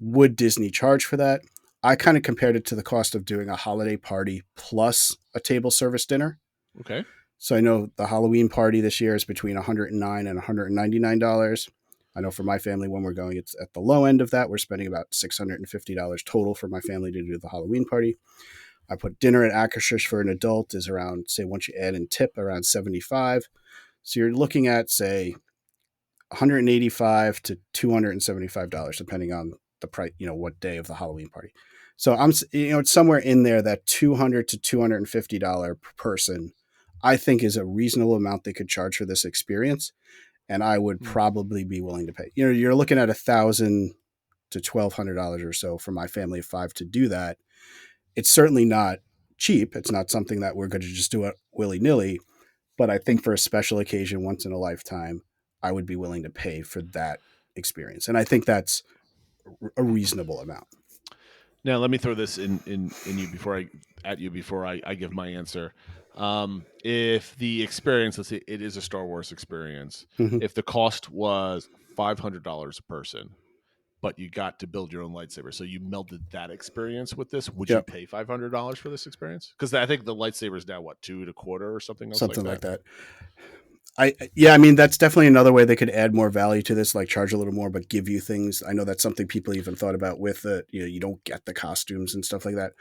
would Disney charge for that? I kind of compared it to the cost of doing a holiday party plus a table service dinner. Okay. So I know the Halloween party this year is between $109 and $199. I know for my family, when we're going, it's at the low end of that. We're spending about $650 total for my family to do the Halloween party. I put dinner at Akershus for an adult is around, say, once you add in tip, around $75. So you're looking at, say, $185 to $275, depending on the price, what day of the Halloween party. So it's somewhere in there, that $200 to $250 per person, I think, is a reasonable amount they could charge for this experience. And I would probably be willing to pay. You're looking at $1,000 to $1,200 or so for my family of 5 to do that. It's certainly not cheap. It's not something that we're going to just do it willy nilly. But I think for a special occasion, once in a lifetime, I would be willing to pay for that experience. And I think that's a reasonable amount. Now, let me throw this in you before I give my answer. If the experience, let's say it is a Star Wars experience, if the cost was $500 a person, but you got to build your own lightsaber, so you melded that experience with this, would you pay $500 for this experience? Because I think the lightsaber is now what, $2 1/4 or something else, something like that. I mean, that's definitely another way they could add more value to this, like charge a little more, but give you things. I know that's something people even thought about with it. You don't get the costumes and stuff like that.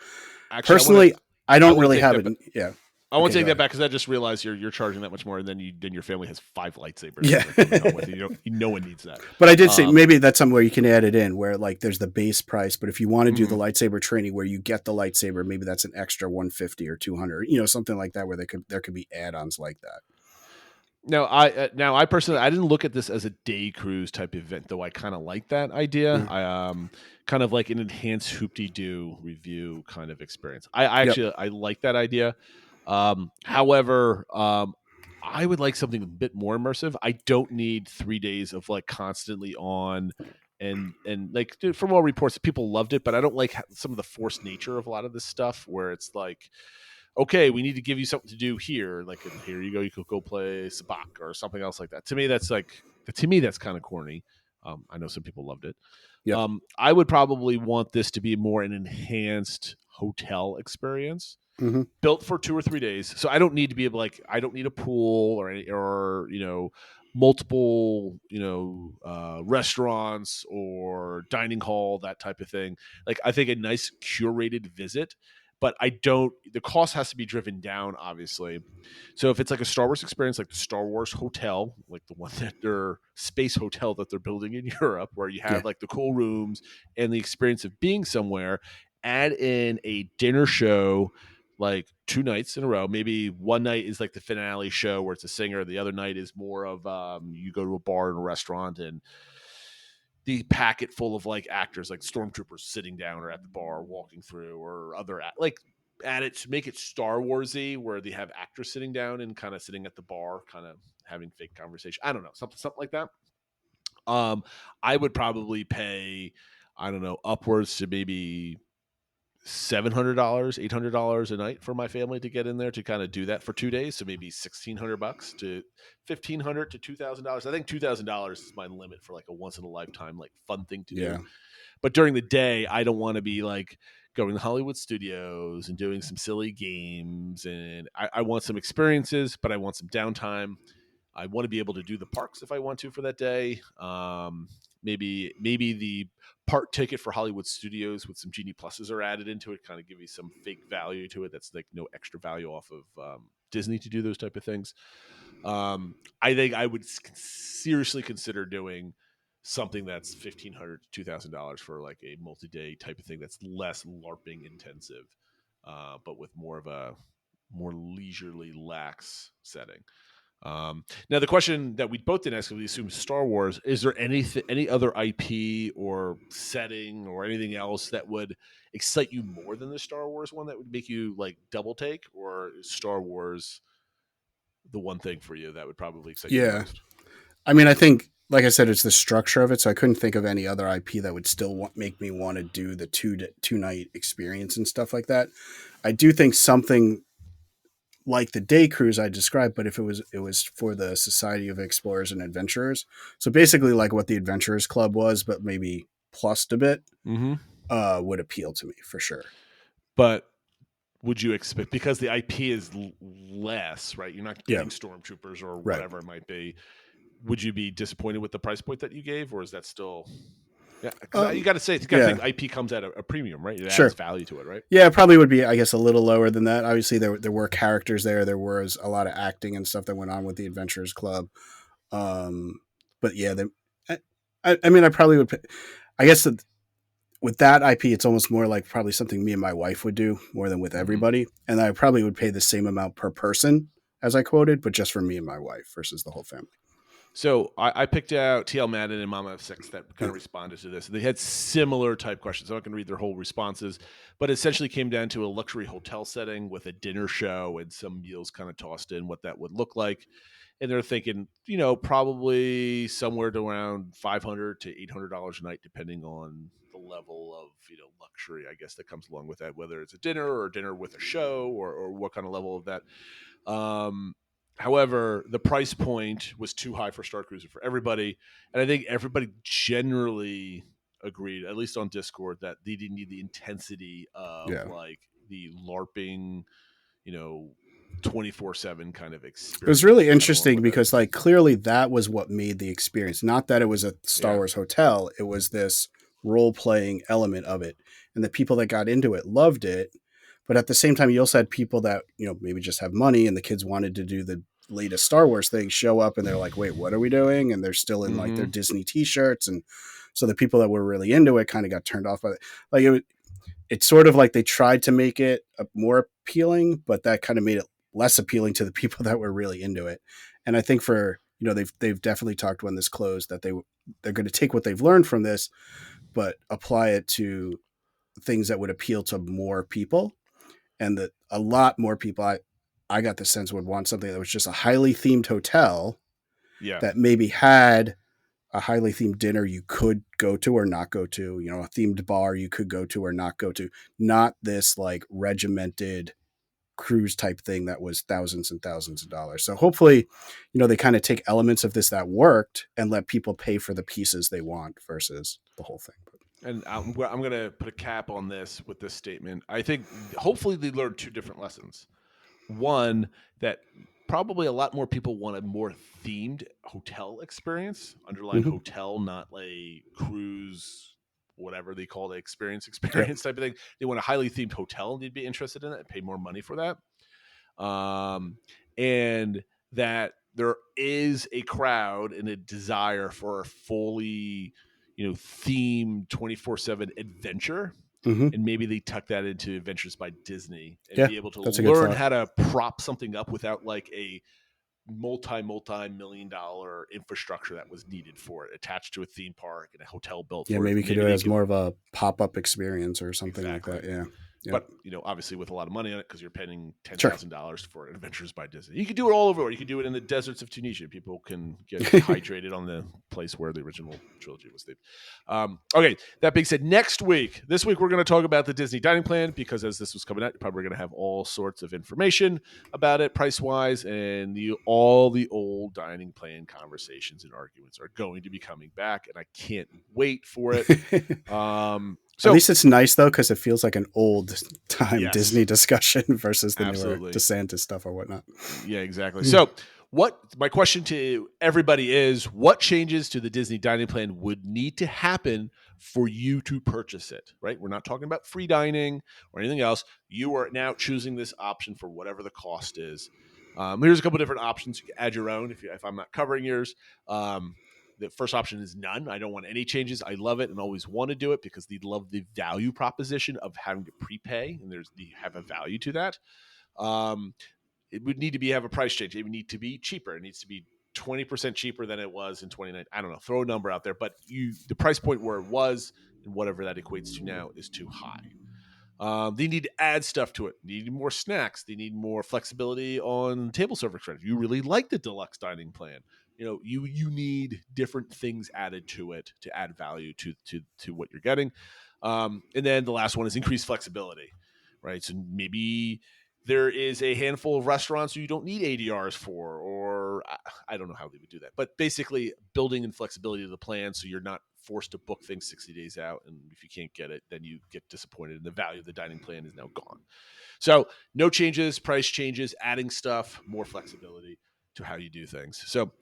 Actually, personally, I don't really have it. Yeah. I won't take that back, because I just realized you're charging that much more, and then your family has 5 lightsabers. Yeah, with you. No one needs that. But I did say maybe that's somewhere you can add it in, where like there's the base price, but if you want to do the lightsaber training where you get the lightsaber, maybe that's an extra $150 or $200, something like that, where there could be add-ons like that. Now, I personally, I didn't look at this as a day cruise type event, though I kind of like that idea. I kind of like an enhanced Hoop-Dee-Doo review kind of experience. I actually I like that idea. However, I would like something a bit more immersive. I don't need 3 days of like constantly on, and like, from all reports, people loved it, but I don't like some of the forced nature of a lot of this stuff, where it's like, okay, we need to give you something to do here. Like, here you go, you could go play Sabacc or something else like that. To me, that's kind of corny. I know some people loved it. I would probably want this to be more an enhanced hotel experience. built for 2 or 3 days. So I don't need to be able, like, I don't need a pool or multiple, restaurants or dining hall, that type of thing. Like, I think a nice curated visit, but the cost has to be driven down, obviously. So if it's like a Star Wars experience, like the Star Wars Hotel, like the one that they're space hotel that they're building in Europe, where you have like the cool rooms and the experience of being somewhere, add in a dinner show, like 2 nights in a row. Maybe one night is like the finale show where it's a singer. The other night is more of you go to a bar and a restaurant and the packet full of like actors, like stormtroopers sitting down or at the bar walking through, or other add it to make it Star Warsy, where they have actors sitting down and kind of sitting at the bar, kind of having fake conversation. I don't know, something like that. I would probably pay, I don't know, upwards to maybe $700, $800 a night for my family to get in there to kind of do that for 2 days. So maybe $1,600 to $1,500 to $2,000. I think $2,000 is my limit for like a once in a lifetime, like, fun thing to do. But during the day, I don't want to be like going to Hollywood Studios and doing some silly games. And I want some experiences, but I want some downtime. I want to be able to do the parks if I want to for that day. Maybe the part ticket for Hollywood Studios with some Genie Pluses are added into it, kind of give you some fake value to it. That's like no extra value off of Disney to do those type of things. I think I would seriously consider doing something that's $1,500 to $2,000 for like a multi-day type of thing that's less LARPing intensive, but with more of a more leisurely, lax setting. Now, the question that we both didn't ask, we assume Star Wars, is there any other IP or setting or anything else that would excite you more than the Star Wars one, that would make you like double take, or is Star Wars the one thing for you that would probably excite you most? I mean, I think, like I said, it's the structure of it. So I couldn't think of any other IP that would still make me want to do the two night experience and stuff like that. I do think something like the day cruise I described, but if it was for the Society of Explorers and Adventurers. So basically like what the Adventurers Club was, but maybe plussed a bit, would appeal to me for sure. But would you expect, because the IP is less, right? You're not getting stormtroopers or whatever it might be. Would you be disappointed with the price point that you gave, or is that still... Yeah, you got to say, think IP comes at a premium, right? It adds value to it, right? Yeah, it probably would be, I guess, a little lower than that. Obviously, there were characters there. There was a lot of acting and stuff that went on with the Adventurers Club. But yeah, I mean, I probably would. I guess that with that IP, it's almost more like probably something me and my wife would do more than with everybody. And I probably would pay the same amount per person as I quoted, but just for me and my wife versus the whole family. So I picked out TL Madden and Mama F6 that kind of responded to this. They had similar type questions. I'm not going to read their whole responses, but essentially came down to a luxury hotel setting with a dinner show and some meals kind of tossed in, what that would look like. And they're thinking, probably somewhere to around $500 to $800 a night, depending on the level of, luxury, I guess, that comes along with that, whether it's a dinner or a dinner with a show or what kind of level of that. However, the price point was too high for Star Cruiser for everybody. And I think everybody generally agreed, at least on Discord, that they didn't need the intensity of like the LARPing, 24/7 kind of experience. It was really interesting because like clearly that was what made the experience. Not that it was a Star Wars hotel. It was this role-playing element of it. And the people that got into it loved it. But at the same time, you also had people that, maybe just have money and the kids wanted to do the latest Star Wars thing, show up and they're like, wait, what are we doing? And they're still in like their Disney t-shirts. And so the people that were really into it kind of got turned off by it. Like it's sort of like they tried to make it more appealing, but that kind of made it less appealing to the people that were really into it. And I think for, they've definitely talked when this closed that they're going to take what they've learned from this, but apply it to things that would appeal to more people. And that a lot more people, I got the sense, would want something that was just a highly themed hotel that maybe had a highly themed dinner you could go to or not go to, a themed bar you could go to or not go to, not this like regimented cruise type thing that was thousands and thousands of dollars. So hopefully, they kind of take elements of this that worked and let people pay for the pieces they want versus the whole thing. And I'm going to put a cap on this with this statement. I think hopefully they learned two different lessons. One, that probably a lot more people want a more themed hotel experience, underline hotel, not a cruise, whatever they call the experience type of thing. They want a highly themed hotel and they'd be interested in it and pay more money for that. And that there is a crowd and a desire for a fully, themed 24/7 adventure. And maybe they tuck that into Adventures by Disney and be able to learn how to prop something up without like a multi-million-dollar infrastructure that was needed for it, attached to a theme park and a hotel built. Yeah, maybe you could do it as more of a pop-up experience or something like that. Yeah. But, obviously with a lot of money on it because you're paying $10,000 for Adventures by Disney. You could do it all over. You could do it in the deserts of Tunisia. People can get hydrated on the place where the original trilogy was themed. Okay, that being said, this week we're going to talk about the Disney dining plan because as this was coming out, you're probably going to have all sorts of information about it price-wise, and all the old dining plan conversations and arguments are going to be coming back, and I can't wait for it. So, at least it's nice though, because it feels like an old time Disney discussion versus the newer DeSantis stuff or whatnot. Yeah, exactly. So my question to everybody is, what changes to the Disney dining plan would need to happen for you to purchase it, right? We're not talking about free dining or anything else. You are now choosing this option for whatever the cost is. Here's a couple different options. You can add your own if I'm not covering yours. The first option is none. I don't want any changes. I love it and always want to do it because they love the value proposition of having to prepay, and they have a value to that. It would need to have a price change. It would need to be cheaper. It needs to be 20% cheaper than it was in 2019. I don't know. Throw a number out there, but the price point where it was and whatever that equates to now is too high. They need to add stuff to it. They need more snacks. They need more flexibility on table service credit. If you really like the deluxe dining plan, you need different things added to it to add value to what you're getting. And then the last one is increased flexibility, right? So maybe there is a handful of restaurants you don't need ADRs for, or I don't know how they would do that. But basically building in flexibility to the plan so you're not forced to book things 60 days out. And if you can't get it, then you get disappointed and the value of the dining plan is now gone. So no changes, price changes, adding stuff, more flexibility to how you do things. So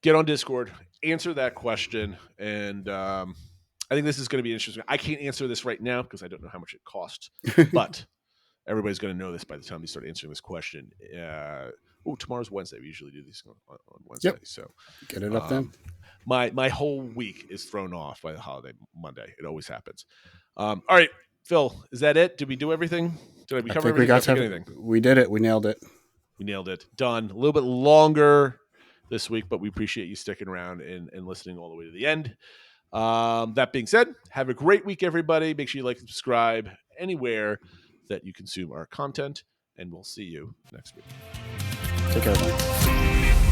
get on Discord, answer that question, and I think this is going to be interesting. I can't answer this right now because I don't know how much it costs, but everybody's going to know this by the time you start answering this question. Tomorrow's Wednesday. We usually do these on Wednesday. Yep. So get it up then. My whole week is thrown off by the holiday Monday. It always happens. All right, Phil, is that it? Did we do everything? Did we cover everything? We did it. We nailed it. Done. A little bit longer this week, but we appreciate you sticking around and listening all the way to the end. That being said, have a great week, everybody. Make sure you like and subscribe anywhere that you consume our content, and we'll see you next week. Take care, everyone.